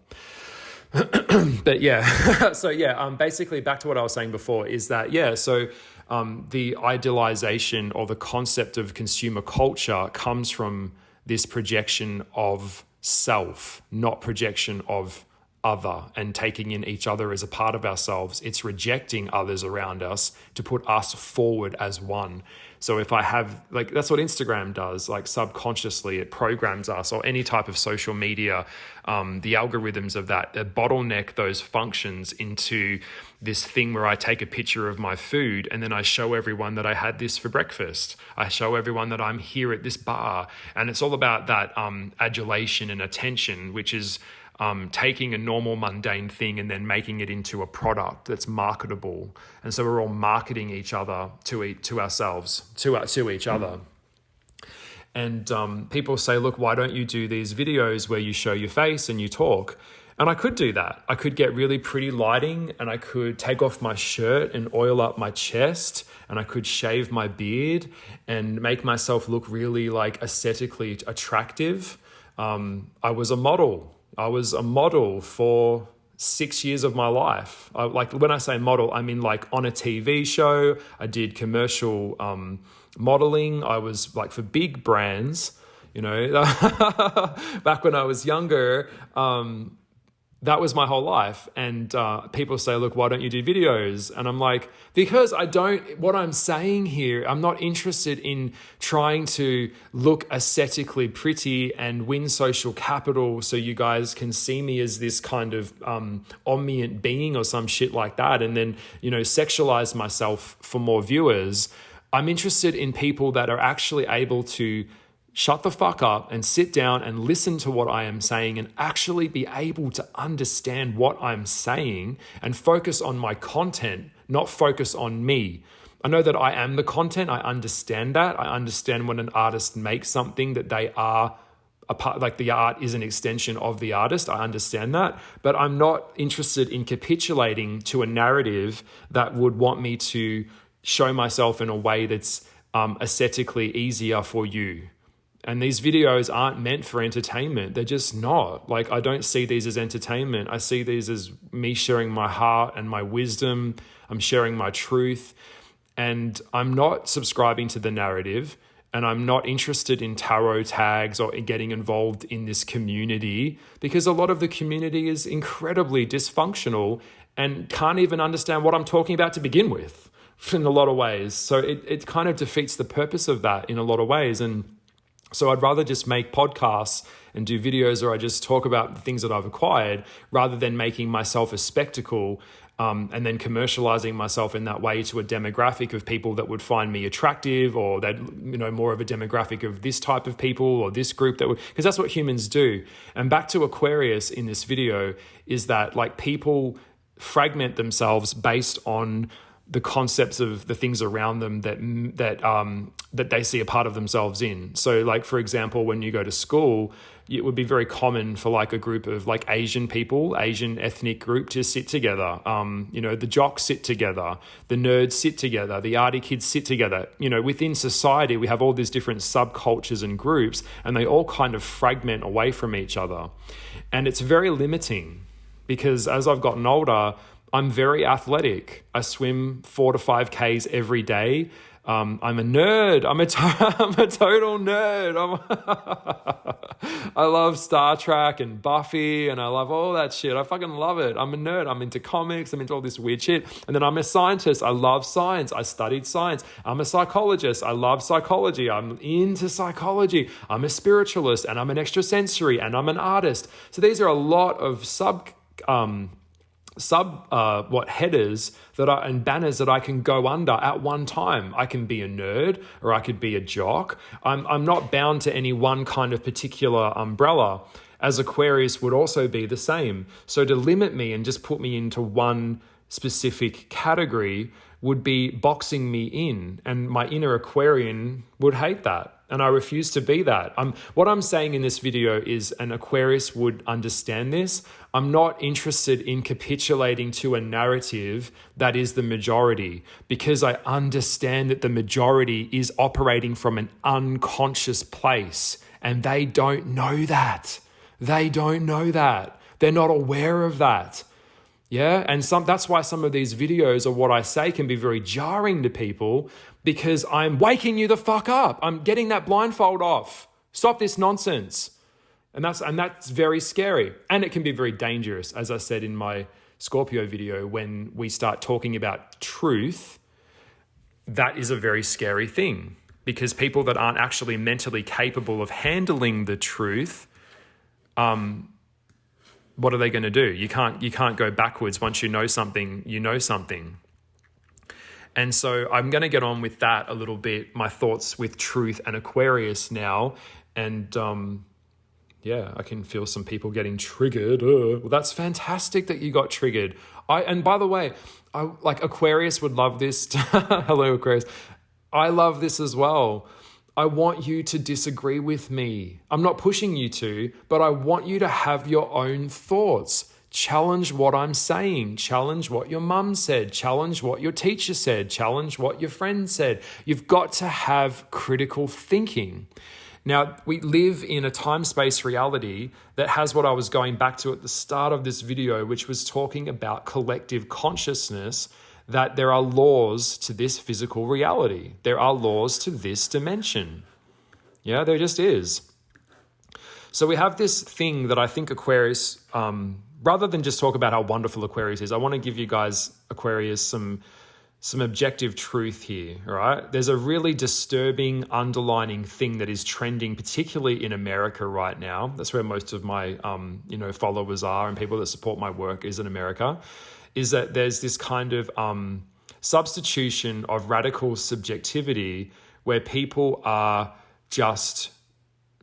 But yeah, so yeah, basically back to what I was saying before is that, yeah, so the idealization or the concept of consumer culture comes from this projection of self, not projection of other, and taking in each other as a part of ourselves. It's rejecting others around us to put us forward as one. So if I have, like, that's what Instagram does, like subconsciously, it programs us, or any type of social media, the algorithms of that bottleneck those functions into this thing where I take a picture of my food and then I show everyone that I had this for breakfast. I show everyone that I'm here at this bar. And it's all about that adulation and attention, which is taking a normal mundane thing and then making it into a product that's marketable. And so we're all marketing each other to ourselves, to each other. And people say, look, why don't you do these videos where you show your face and you talk? And I could do that. I could get really pretty lighting, and I could take off my shirt and oil up my chest, and I could shave my beard and make myself look really like aesthetically attractive. I was a model. I was a model for 6 years of my life. Like when I say model, I mean like on a TV show. I did commercial modeling. I was like for big brands, you know, back when I was younger. That was my whole life. And people say, look, why don't you do videos? And I'm like, because what I'm saying here, I'm not interested in trying to look aesthetically pretty and win social capital so you guys can see me as this kind of omniscient being or some shit like that. And then, you know, sexualize myself for more viewers. I'm interested in people that are actually able to shut the fuck up and sit down and listen to what I am saying and actually be able to understand what I'm saying and focus on my content, not focus on me. I know that I am the content. I understand that. I understand when an artist makes something that they are a part, like the art is an extension of the artist. I understand that, but I'm not interested in capitulating to a narrative that would want me to show myself in a way that's aesthetically easier for you. And these videos aren't meant for entertainment. They're just not. Like, I don't see these as entertainment. I see these as me sharing my heart and my wisdom. I'm sharing my truth. And I'm not subscribing to the narrative. And I'm not interested in tarot tags or in getting involved in this community, because a lot of the community is incredibly dysfunctional and can't even understand what I'm talking about to begin with in a lot of ways. So it kind of defeats the purpose of that in a lot of ways. And so I'd rather just make podcasts and do videos, or I just talk about the things that I've acquired, rather than making myself a spectacle and then commercializing myself in that way to a demographic of people that would find me attractive, or that, you know, more of a demographic of this type of people or this group that would, because that's what humans do. And back to Aquarius in this video is that, like, people fragment themselves based on the concepts of the things around them that they see a part of themselves in. So, like, for example, when you go to school, it would be very common for like a group of like Asian people, Asian ethnic group, to sit together. You know, the jocks sit together, the nerds sit together, the arty kids sit together. You know, within society, we have all these different subcultures and groups, and they all kind of fragment away from each other. And it's very limiting, because as I've gotten older, I'm very athletic. I swim 4 to 5 Ks every day. I'm a nerd. I'm a total nerd. I love Star Trek and Buffy, and I love all that shit. I fucking love it. I'm a nerd. I'm into comics. I'm into all this weird shit. And then I'm a scientist. I love science. I studied science. I'm a psychologist. I love psychology. I'm into psychology. I'm a spiritualist, and I'm an extrasensory, and I'm an artist. So these are a lot of headers that are and banners that I can go under at one time. I can be a nerd, or I could be a jock. I'm not bound to any one kind of particular umbrella, as Aquarius would also be the same. So to limit me and just put me into one specific category would be boxing me in, and my inner Aquarian would hate that. And I refuse to be that. What I'm saying in this video is an Aquarius would understand this. I'm not interested in capitulating to a narrative that is the majority, because I understand that the majority is operating from an unconscious place, and they don't know that. They don't know that. They're not aware of that. Yeah, and that's why some of these videos or what I say can be very jarring to people, because I'm waking you the fuck up. I'm getting that blindfold off. Stop this nonsense. And that's very scary. And it can be very dangerous, as I said in my Scorpio video, when we start talking about truth. That is a very scary thing, because people that aren't actually mentally capable of handling the truth, what are they going to do? You can't go backwards. Once you know something, you know something. And so I'm going to get on with that a little bit, my thoughts with truth and Aquarius now. And yeah, I can feel some people getting triggered. Well, that's fantastic that you got triggered. And by the way, like Aquarius would love this. Hello, Aquarius. I love this as well. I want you to disagree with me. I'm not pushing you to, but I want you to have your own thoughts. Challenge what I'm saying. Challenge what your mum said. Challenge what your teacher said. Challenge what your friend said. You've got to have critical thinking. Now, we live in a time-space reality that has what I was going back to at the start of this video, which was talking about collective consciousness, that there are laws to this physical reality. There are laws to this dimension. Yeah, there just is. So we have this thing that I think Aquarius, rather than just talk about how wonderful Aquarius is, I want to give you guys, Aquarius, some objective truth here, all right? There's a really disturbing underlining thing that is trending, particularly in America right now. That's where most of my, followers are, and people that support my work is in America, is that there's this kind of substitution of radical subjectivity where people are just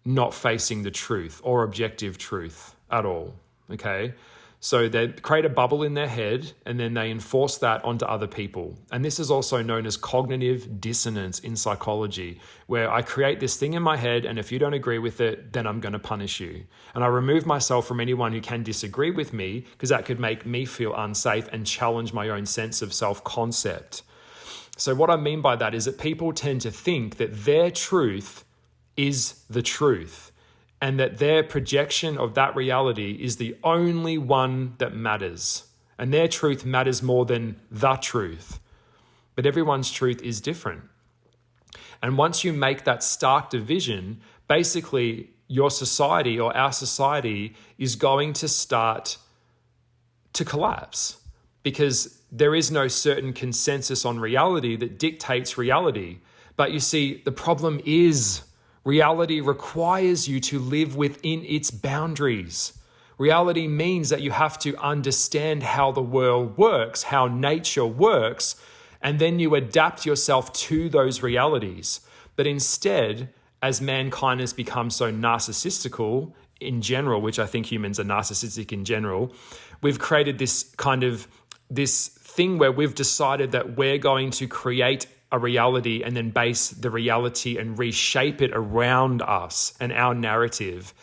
not facing the truth or objective truth at all, okay? So they create a bubble in their head and then they enforce that onto other people. And this is also known as cognitive dissonance in psychology, where I create this thing in my head, and if you don't agree with it, then I'm going to punish you. And I remove myself from anyone who can disagree with me, because that could make me feel unsafe and challenge my own sense of self-concept. So what I mean by that is that people tend to think that their truth is the truth, and that their projection of that reality is the only one that matters. And their truth matters more than the truth. But everyone's truth is different. And once you make that stark division, basically your society or our society is going to start to collapse, because there is no certain consensus on reality that dictates reality. But you see, the problem is reality requires you to live within its boundaries. Reality means that you have to understand how the world works, how nature works, and then you adapt yourself to those realities. But instead, as mankind has become so narcissistical in general, which I think humans are narcissistic in general, we've created this thing where we've decided that we're going to create a reality and then base the reality and reshape it around us and our narrative.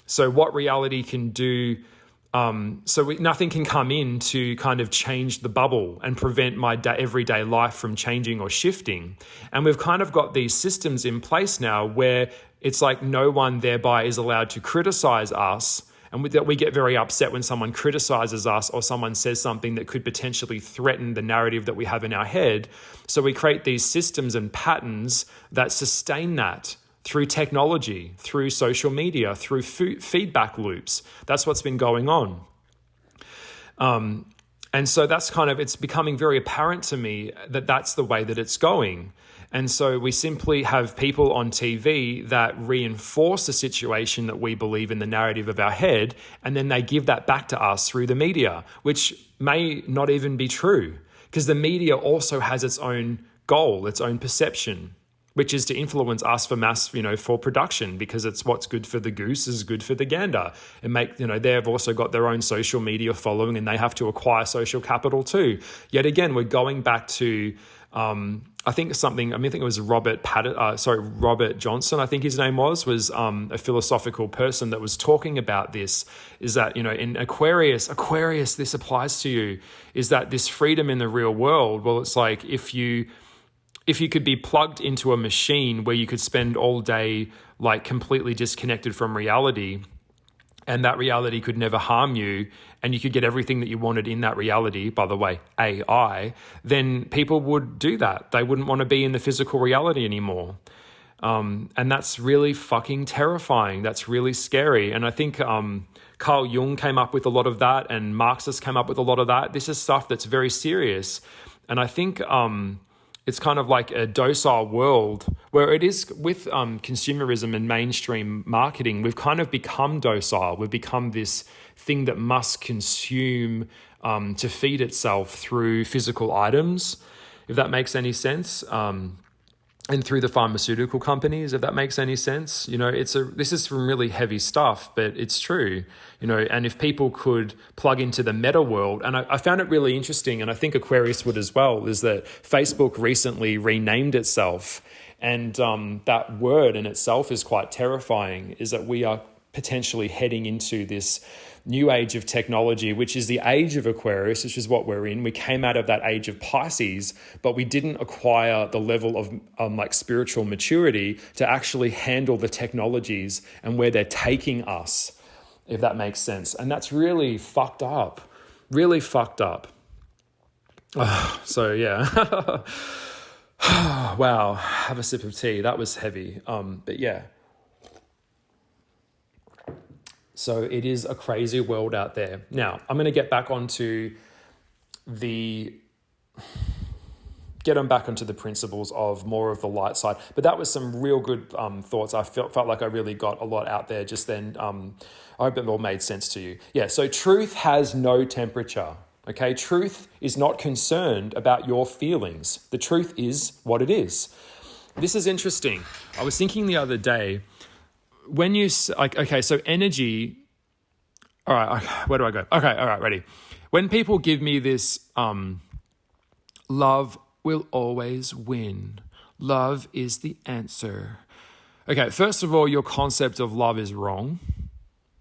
So what reality can do, nothing can come in to kind of change the bubble and prevent my everyday life from changing or shifting. And we've kind of got these systems in place now where it's like no one thereby is allowed to criticize us. And we get very upset when someone criticizes us or someone says something that could potentially threaten the narrative that we have in our head. So we create these systems and patterns that sustain that through technology, through social media, through feedback loops. That's what's been going on. And so it's becoming very apparent to me that that's the way that it's going. And so we simply have people on TV that reinforce the situation that we believe in the narrative of our head, and then they give that back to us through the media, which may not even be true, because the media also has its own goal, its own perception, which is to influence us for mass, for production, because it's what's good for the goose is good for the gander. They've also got their own social media following, and they have to acquire social capital too. Yet again, we're going back to, I think it was Robert Johnson, I think his name was a philosophical person that was talking about this, is that, in Aquarius, this applies to you, is that this freedom in the real world, well, it's like if you could be plugged into a machine where you could spend all day like completely disconnected from reality, and that reality could never harm you, and you could get everything that you wanted in that reality, by the way, AI, then people would do that. They wouldn't want to be in the physical reality anymore. And that's really fucking terrifying. That's really scary. And I think Carl Jung came up with a lot of that, and Marxists came up with a lot of that. This is stuff that's very serious. And I think it's kind of like a docile world where it is with consumerism and mainstream marketing. We've kind of become docile. We've become this thing that must consume to feed itself through physical items, if that makes any sense. And through the pharmaceutical companies, if that makes any sense. You know, this is some really heavy stuff, but it's true. You know, and if people could plug into the meta world, and I found it really interesting, and I think Aquarius would as well, is that Facebook recently renamed itself, and that word in itself is quite terrifying, is that we are potentially heading into this new age of technology, which is the age of Aquarius, which is what we're in. We came out of that age of Pisces, but we didn't acquire the level of like spiritual maturity to actually handle the technologies and where they're taking us, if that makes sense. And that's really fucked up, really fucked up. So yeah. Wow, have a sip of tea. That was heavy. But yeah. So it is a crazy world out there. Now, I'm going to get back onto the principles of more of the light side. But that was some real good thoughts. I felt like I really got a lot out there just then. I hope it all made sense to you. Yeah, so truth has no temperature. Okay, truth is not concerned about your feelings. The truth is what it is. This is interesting. I was thinking the other day, when you like, okay, so energy. All right, where do I go? Okay, all right, ready. When people give me this, love will always win. Love is the answer. Okay, first of all, your concept of love is wrong.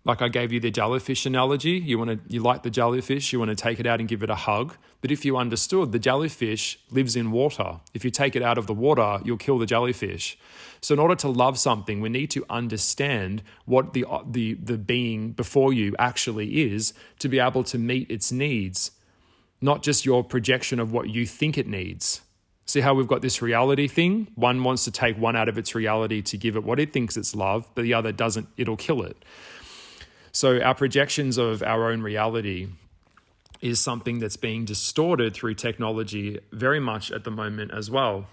Like I gave you the jellyfish analogy. You like the jellyfish, you want to take it out and give it a hug. But if you understood, the jellyfish lives in water. If you take it out of the water, you'll kill the jellyfish. So in order to love something, we need to understand what the being before you actually is to be able to meet its needs, not just your projection of what you think it needs. See how we've got this reality thing? One wants to take one out of its reality to give it what it thinks it's love, but the other doesn't, it'll kill it. So our projections of our own reality is something that's being distorted through technology very much at the moment as well.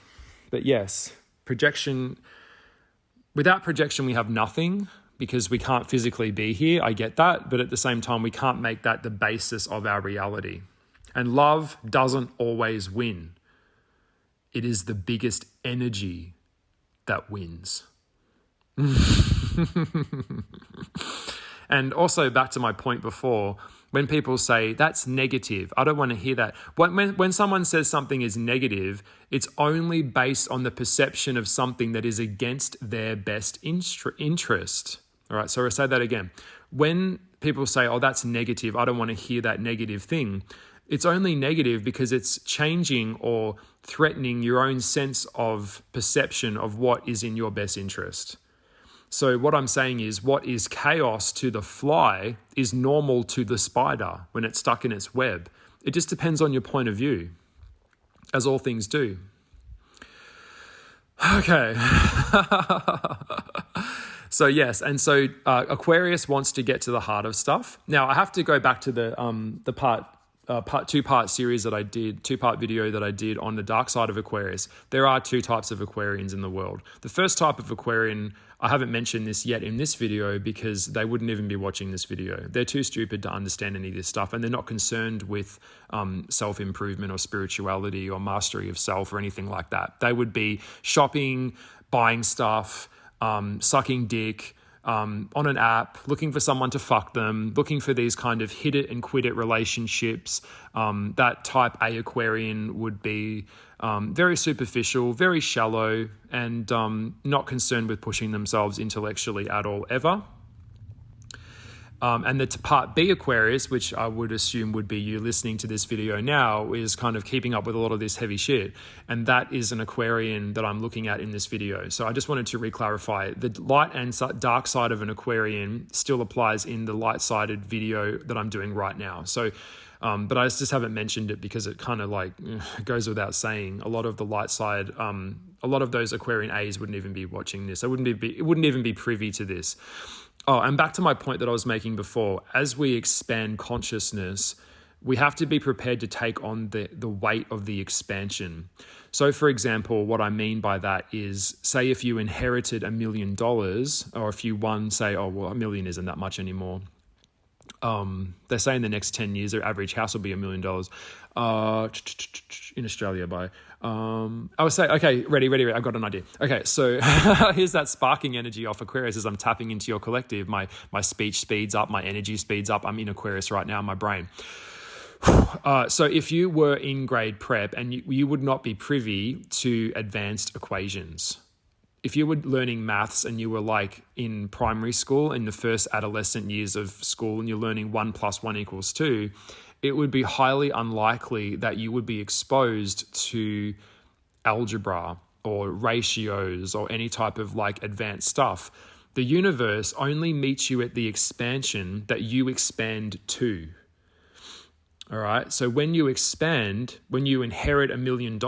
But yes, without projection, we have nothing because we can't physically be here. I get that. But at the same time, we can't make that the basis of our reality. And love doesn't always win. It is the biggest energy that wins. And also back to my point before, when people say, that's negative, I don't want to hear that. When someone says something is negative, it's only based on the perception of something that is against their best interest. All right, so I'll say that again. When people say, oh, that's negative, I don't want to hear that negative thing, it's only negative because it's changing or threatening your own sense of perception of what is in your best interest. So what I'm saying is what is chaos to the fly is normal to the spider when it's stuck in its web. It just depends on your point of view, as all things do. Okay. So yes, and so Aquarius wants to get to the heart of stuff. Now I have to go back to the two-part series that I did, two-part video that I did on the dark side of Aquarius. There are two types of Aquarians in the world. The first type of Aquarian, I haven't mentioned this yet in this video because they wouldn't even be watching this video. They're too stupid to understand any of this stuff, and they're not concerned with self-improvement or spirituality or mastery of self or anything like that. They would be shopping, buying stuff, sucking dick, on an app, looking for someone to fuck them, looking for these kind of hit it and quit it relationships. That type A Aquarian would be very superficial, very shallow, and not concerned with pushing themselves intellectually at all ever. And the part B Aquarius, which I would assume would be you listening to this video now, is kind of keeping up with a lot of this heavy shit. And that is an Aquarian that I'm looking at in this video. So I just wanted to re-clarify. The light and dark side of an Aquarian still applies in the light-sided video that I'm doing right now. So, but I just haven't mentioned it because it kind of like goes without saying. A lot of the light side, a lot of those Aquarian A's wouldn't even be watching this. It wouldn't even be privy to this. Oh, and back to my point that I was making before, as we expand consciousness, we have to be prepared to take on the weight of the expansion. So for example, what I mean by that is, say if you inherited $1 million, or if you won, say, oh, well, $1 million isn't that much anymore. They say in the next 10 years, their average house will be $1 million in Australia by, I would say, okay, ready. I've got an idea. Okay. So here's that sparking energy off Aquarius as I'm tapping into your collective. My speech speeds up, my energy speeds up. I'm in Aquarius right now, my brain. So if you were in grade prep and you would not be privy to advanced equations, if you were learning maths and you were like in primary school in the first adolescent years of school and you're learning 1 + 1 = 2, it would be highly unlikely that you would be exposed to algebra or ratios or any type of like advanced stuff. The universe only meets you at the expansion that you expand to. All right. So when you expand, when you inherit $1 million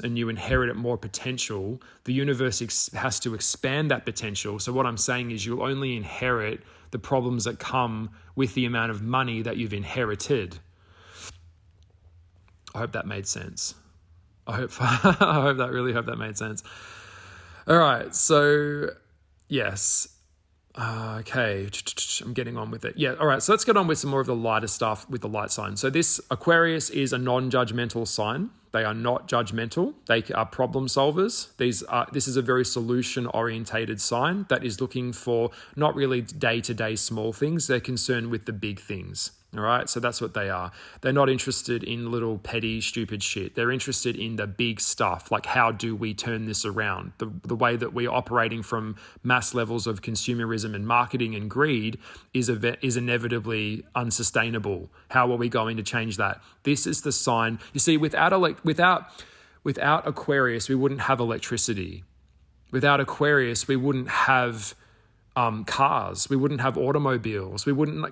and you inherit more potential, the universe has to expand that potential. So what I'm saying is you'll only inherit the problems that come with the amount of money that you've inherited. I hope that made sense. I hope that made sense. All right. So yes. Okay, I'm getting on with it. Yeah, all right, so let's get on with some more of the lighter stuff with the light sign. So this Aquarius is a non-judgmental sign. They are not judgmental. They are problem solvers. This is a very solution-orientated sign that is looking for not really day-to-day small things. They're concerned with the big things. All right, so that's what they are. They're not interested in little petty, stupid shit. They're interested in the big stuff, like how do we turn this around? The way that we're operating from mass levels of consumerism and marketing and greed is inevitably unsustainable. How are we going to change that? This is the sign. You see, without Aquarius, we wouldn't have electricity. Without Aquarius, we wouldn't have cars, we wouldn't have automobiles,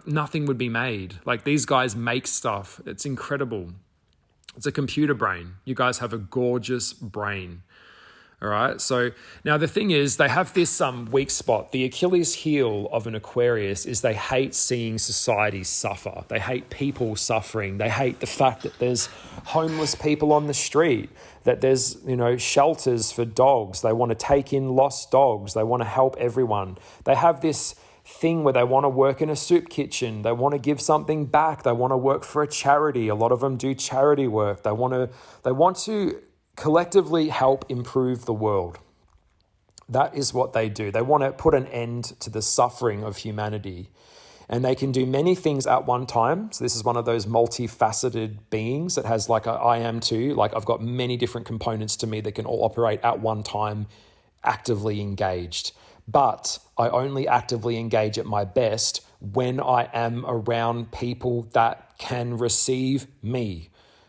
nothing would be made. Like these guys make stuff. It's incredible. It's a computer brain. You guys have a gorgeous brain. All right. So now the thing is, they have this weak spot. The Achilles heel of an Aquarius is they hate seeing society suffer. They hate people suffering. They hate the fact that there's homeless people on the street, that there's, shelters for dogs. They want to take in lost dogs. They want to help everyone. They have this thing where they want to work in a soup kitchen. They want to give something back. They want to work for a charity. A lot of them do charity work. They want to collectively help improve the world. That is what they do. They want to put an end to the suffering of humanity. And they can do many things at one time. So this is one of those multifaceted beings that has like I am too. Like I've got many different components to me that can all operate at one time, actively engaged. But I only actively engage at my best when I am around people that can receive me.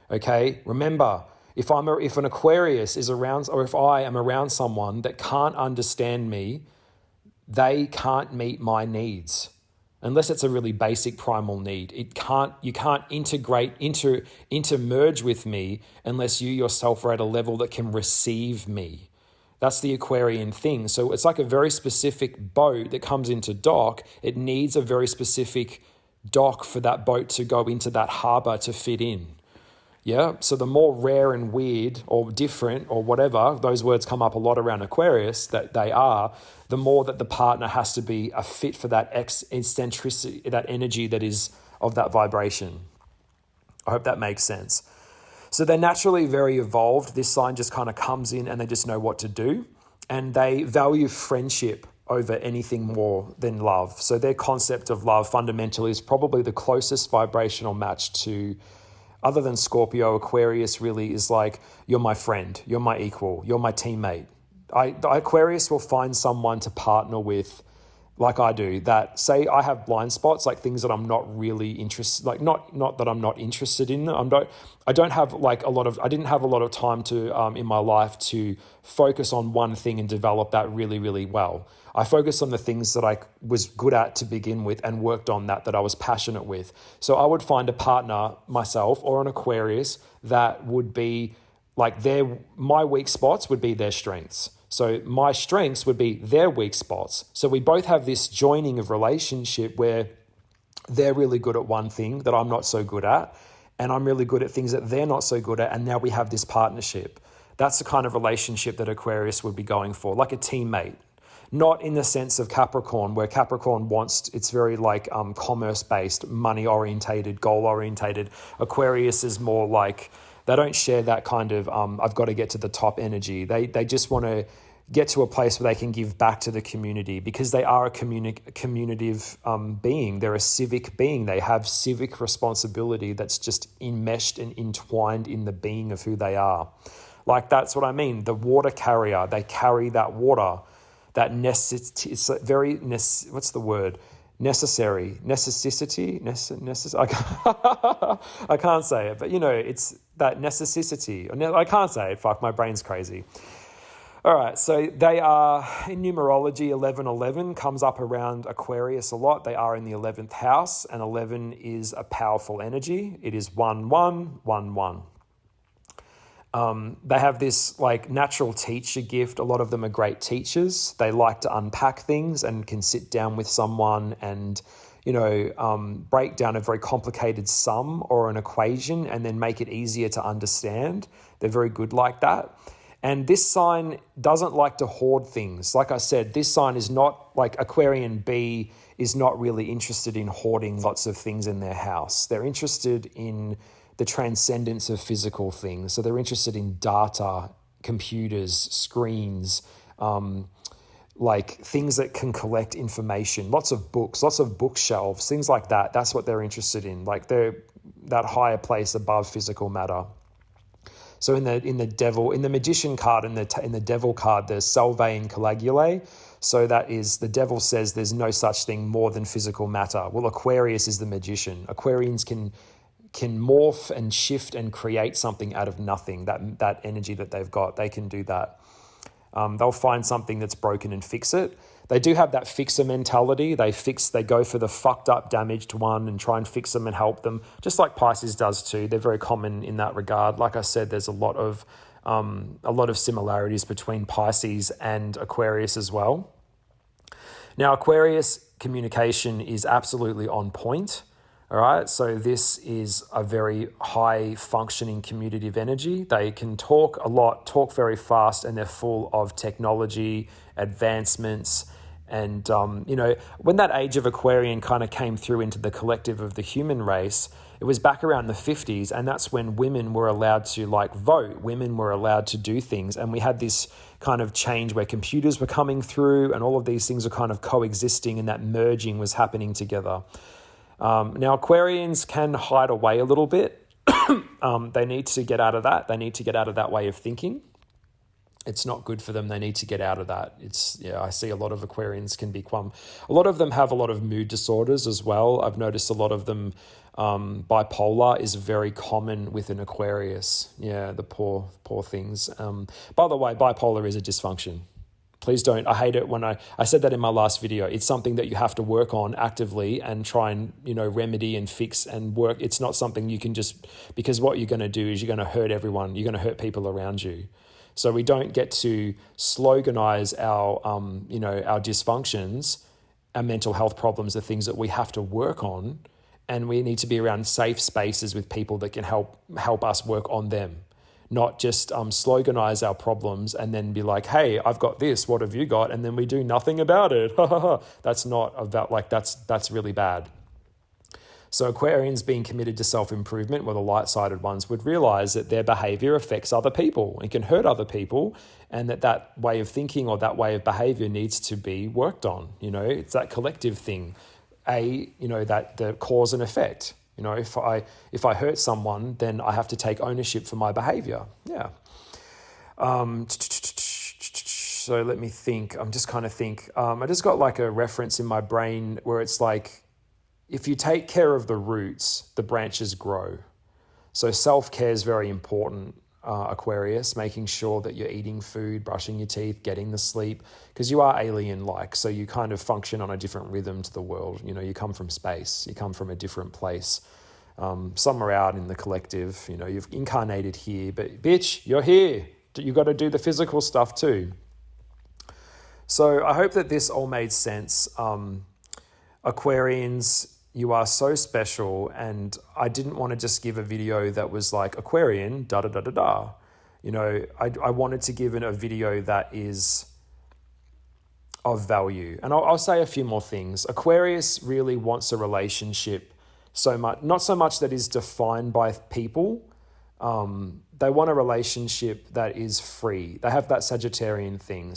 Okay? Remember, if an Aquarius is around, or if I am around someone that can't understand me, they can't meet my needs. Unless it's a really basic primal need. You can't intermerge with me unless you yourself are at a level that can receive me. That's the Aquarian thing. So it's like a very specific boat that comes into dock. It needs a very specific dock for that boat to go into that harbor to fit in. Yeah, so the more rare and weird or different or whatever, those words come up a lot around Aquarius, that they are, the more that the partner has to be a fit for that eccentricity, that energy that is of that vibration. I hope that makes sense. So they're naturally very evolved. This sign just kind of comes in and they just know what to do. And they value friendship over anything more than love. So their concept of love fundamentally is probably the closest vibrational match to, other than Scorpio, Aquarius really is like, you're my friend, you're my equal, you're my teammate. The Aquarius will find someone to partner with like I do, that say I have blind spots, like things that I'm not really interested, like not that I'm not interested in. I didn't have a lot of time to in my life to focus on one thing and develop that really, really well. I focused on the things that I was good at to begin with and worked on that I was passionate with. So I would find a partner, myself or an Aquarius, that would be like my weak spots would be their strengths. So my strengths would be their weak spots. So we both have this joining of relationship where they're really good at one thing that I'm not so good at, and I'm really good at things that they're not so good at, and now we have this partnership. That's the kind of relationship that Aquarius would be going for, like a teammate. Not in the sense of Capricorn, where Capricorn it's very like commerce-based, money-orientated, goal-orientated. Aquarius is more like, they don't share that kind of I've got to get to the top energy. They just want to get to a place where they can give back to the community, because they are a communicative being. They're a civic being. They have civic responsibility that's just enmeshed and entwined in the being of who they are. Like, that's what I mean. The water carrier, they carry that water. That it's very, what's the word? Necessity. I can't say it, but it's that necessity. I can't say it. Fuck, my brain's crazy. All right, so they are in numerology. 1111 comes up around Aquarius a lot. They are in the 11th house, and 11 is a powerful energy. It is 1111. They have this like natural teacher gift. A lot of them are great teachers. They like to unpack things and can sit down with someone and, break down a very complicated sum or an equation and then make it easier to understand. They're very good like that. And this sign doesn't like to hoard things. Like I said, this sign is not like Aquarian B is not really interested in hoarding lots of things in their house. They're interested in the transcendence of physical things. So they're interested in data, computers, screens, like things that can collect information, lots of books, lots of bookshelves, things like that. That's what they're interested in. Like they're that higher place above physical matter. So in the magician card, in the devil card, there's Salve and Caligulae. So that is, the devil says there's no such thing more than physical matter. Well, Aquarius is the magician. Aquarians can morph and shift and create something out of nothing. That energy that they've got, they can do that. They'll find something that's broken and fix it. They do have that fixer mentality. They go for the fucked up damaged one and try and fix them and help them, just like Pisces does too. They're very common in that regard. Like I said, there's a lot of similarities between Pisces and Aquarius as well. Now, Aquarius communication is absolutely on point. All right, so this is a very high functioning commutative energy. They can talk a lot, talk very fast, and they're full of technology, advancements. And, when that age of Aquarian kind of came through into the collective of the human race, it was back around the 50s. And that's when women were allowed to vote. Women were allowed to do things. And we had this kind of change where computers were coming through and all of these things are kind of coexisting, and that merging was happening together. Now, Aquarians can hide away a little bit. They need to get out of that. They need to get out of that way of thinking. It's not good for them. They need to get out of that. I see a lot of Aquarians a lot of them have a lot of mood disorders as well. I've noticed a lot of them, bipolar is very common with an Aquarius. Yeah, the poor things. By the way, bipolar is a dysfunction. Please don't. I hate it when I said that in my last video. It's something that you have to work on actively and try and, remedy and fix and work. It's not something you can just, because what you're going to do is you're going to hurt everyone. You're going to hurt people around you. So we don't get to sloganize our dysfunctions. Our mental health problems are things that we have to work on, and we need to be around safe spaces with people that can help us work on them. Not just sloganize our problems and then be like, hey, I've got this, what have you got? And then we do nothing about it. That's not about that's really bad. So Aquarians being committed to self-improvement, the light-sided ones, would realize that their behavior affects other people and can hurt other people, and that way of thinking or that way of behavior needs to be worked on. It's that collective thing. That the cause and effect. If I hurt someone, then I have to take ownership for my behavior. Yeah. So let me think. I'm just kind of think. I just got like a reference in my brain where it's like, if you take care of the roots, the branches grow. So self-care is very important, Aquarius, making sure that you're eating food, brushing your teeth, getting the sleep, because you are alien-like. So you kind of function on a different rhythm to the world. You know, you come from space, you come from a different place. Somewhere out in the collective, you know, you've incarnated here, but bitch, you're here. You got to do the physical stuff too. So I hope that this all made sense. Aquarians, you are so special, and I didn't want to just give a video that was like Aquarian, da-da-da-da-da. You know, I wanted to give a video that is of value. And I'll say a few more things. Aquarius really wants a relationship so much, not so much that is defined by people. They want a relationship that is free. They have that Sagittarian thing.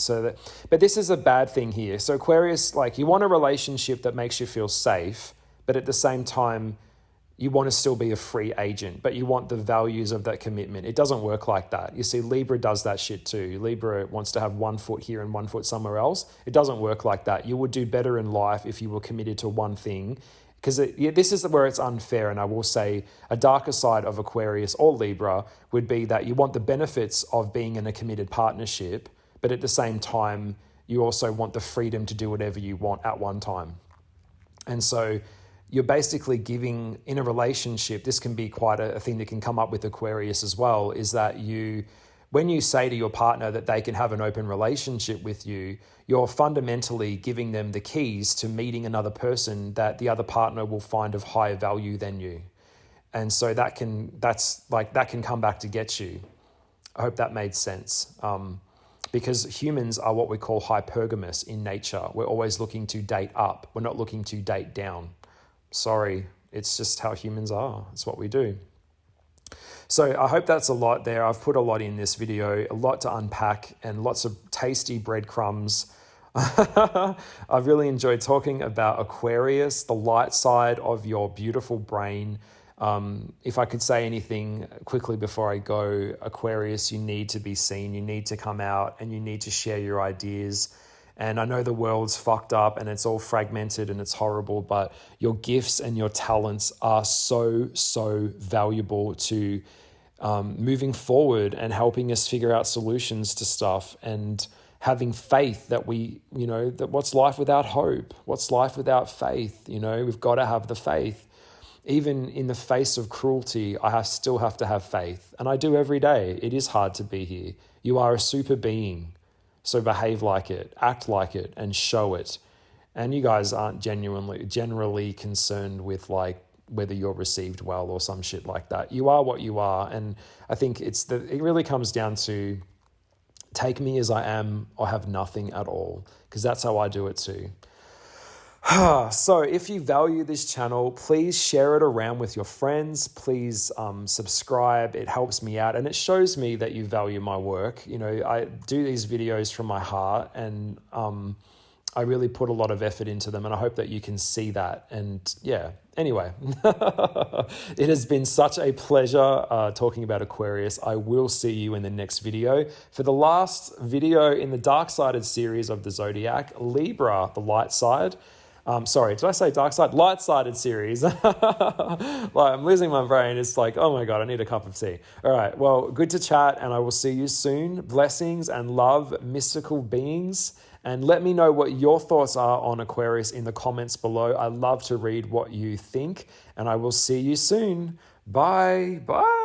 But this is a bad thing here. So Aquarius, like, you want a relationship that makes you feel safe, but at the same time, you want to still be a free agent, but you want the values of that commitment. It doesn't work like that. You see, Libra does that shit too. Libra wants to have 1 foot here and 1 foot somewhere else. It doesn't work like that. You would do better in life if you were committed to one thing, because this is where it's unfair. And I will say a darker side of Aquarius or Libra would be that you want the benefits of being in a committed partnership, but at the same time, you also want the freedom to do whatever you want at one time. And so you're basically giving, in a relationship, this can be quite a thing that can come up with Aquarius as well, is that when you say to your partner that they can have an open relationship with you, you're fundamentally giving them the keys to meeting another person that the other partner will find of higher value than you. And so that can come back to get you. I hope that made sense. Because humans are what we call hypergamous in nature. We're always looking to date up. We're not looking to date down. Sorry, it's just how humans are. It's what we do. So I hope that's a lot there. I've put a lot in this video, a lot to unpack, and lots of tasty breadcrumbs. I've really enjoyed talking about Aquarius, the light side of your beautiful brain. If I could say anything quickly before I go, Aquarius, you need to be seen, you need to come out, and you need to share your ideas. And I know the world's fucked up and it's all fragmented and it's horrible, but your gifts and your talents are so, so valuable to moving forward and helping us figure out solutions to stuff, and having faith that that what's life without hope? What's life without faith? You know, we've got to have the faith. Even in the face of cruelty, I still have to have faith. And I do every day. It is hard to be here. You are a super being. So behave like it, act like it, and show it. And you guys aren't generally concerned with like whether you're received well or some shit like that. You are what you are. And I think it really comes down to take me as I am or have nothing at all, because that's how I do it too. So if you value this channel, please share it around with your friends. Please subscribe. It helps me out and it shows me that you value my work. You know, I do these videos from my heart, and I really put a lot of effort into them, and I hope that you can see that. And yeah, anyway, it has been such a pleasure talking about Aquarius. I will see you in the next video. For the last video in the dark-sided series of the Zodiac, Libra, the light side. Sorry, did I say dark side? Light-sided series. Like, I'm losing my brain. It's like, oh my God, I need a cup of tea. All right, well, good to chat, and I will see you soon. Blessings and love, mystical beings. And let me know what your thoughts are on Aquarius in the comments below. I love to read what you think, and I will see you soon. Bye. Bye.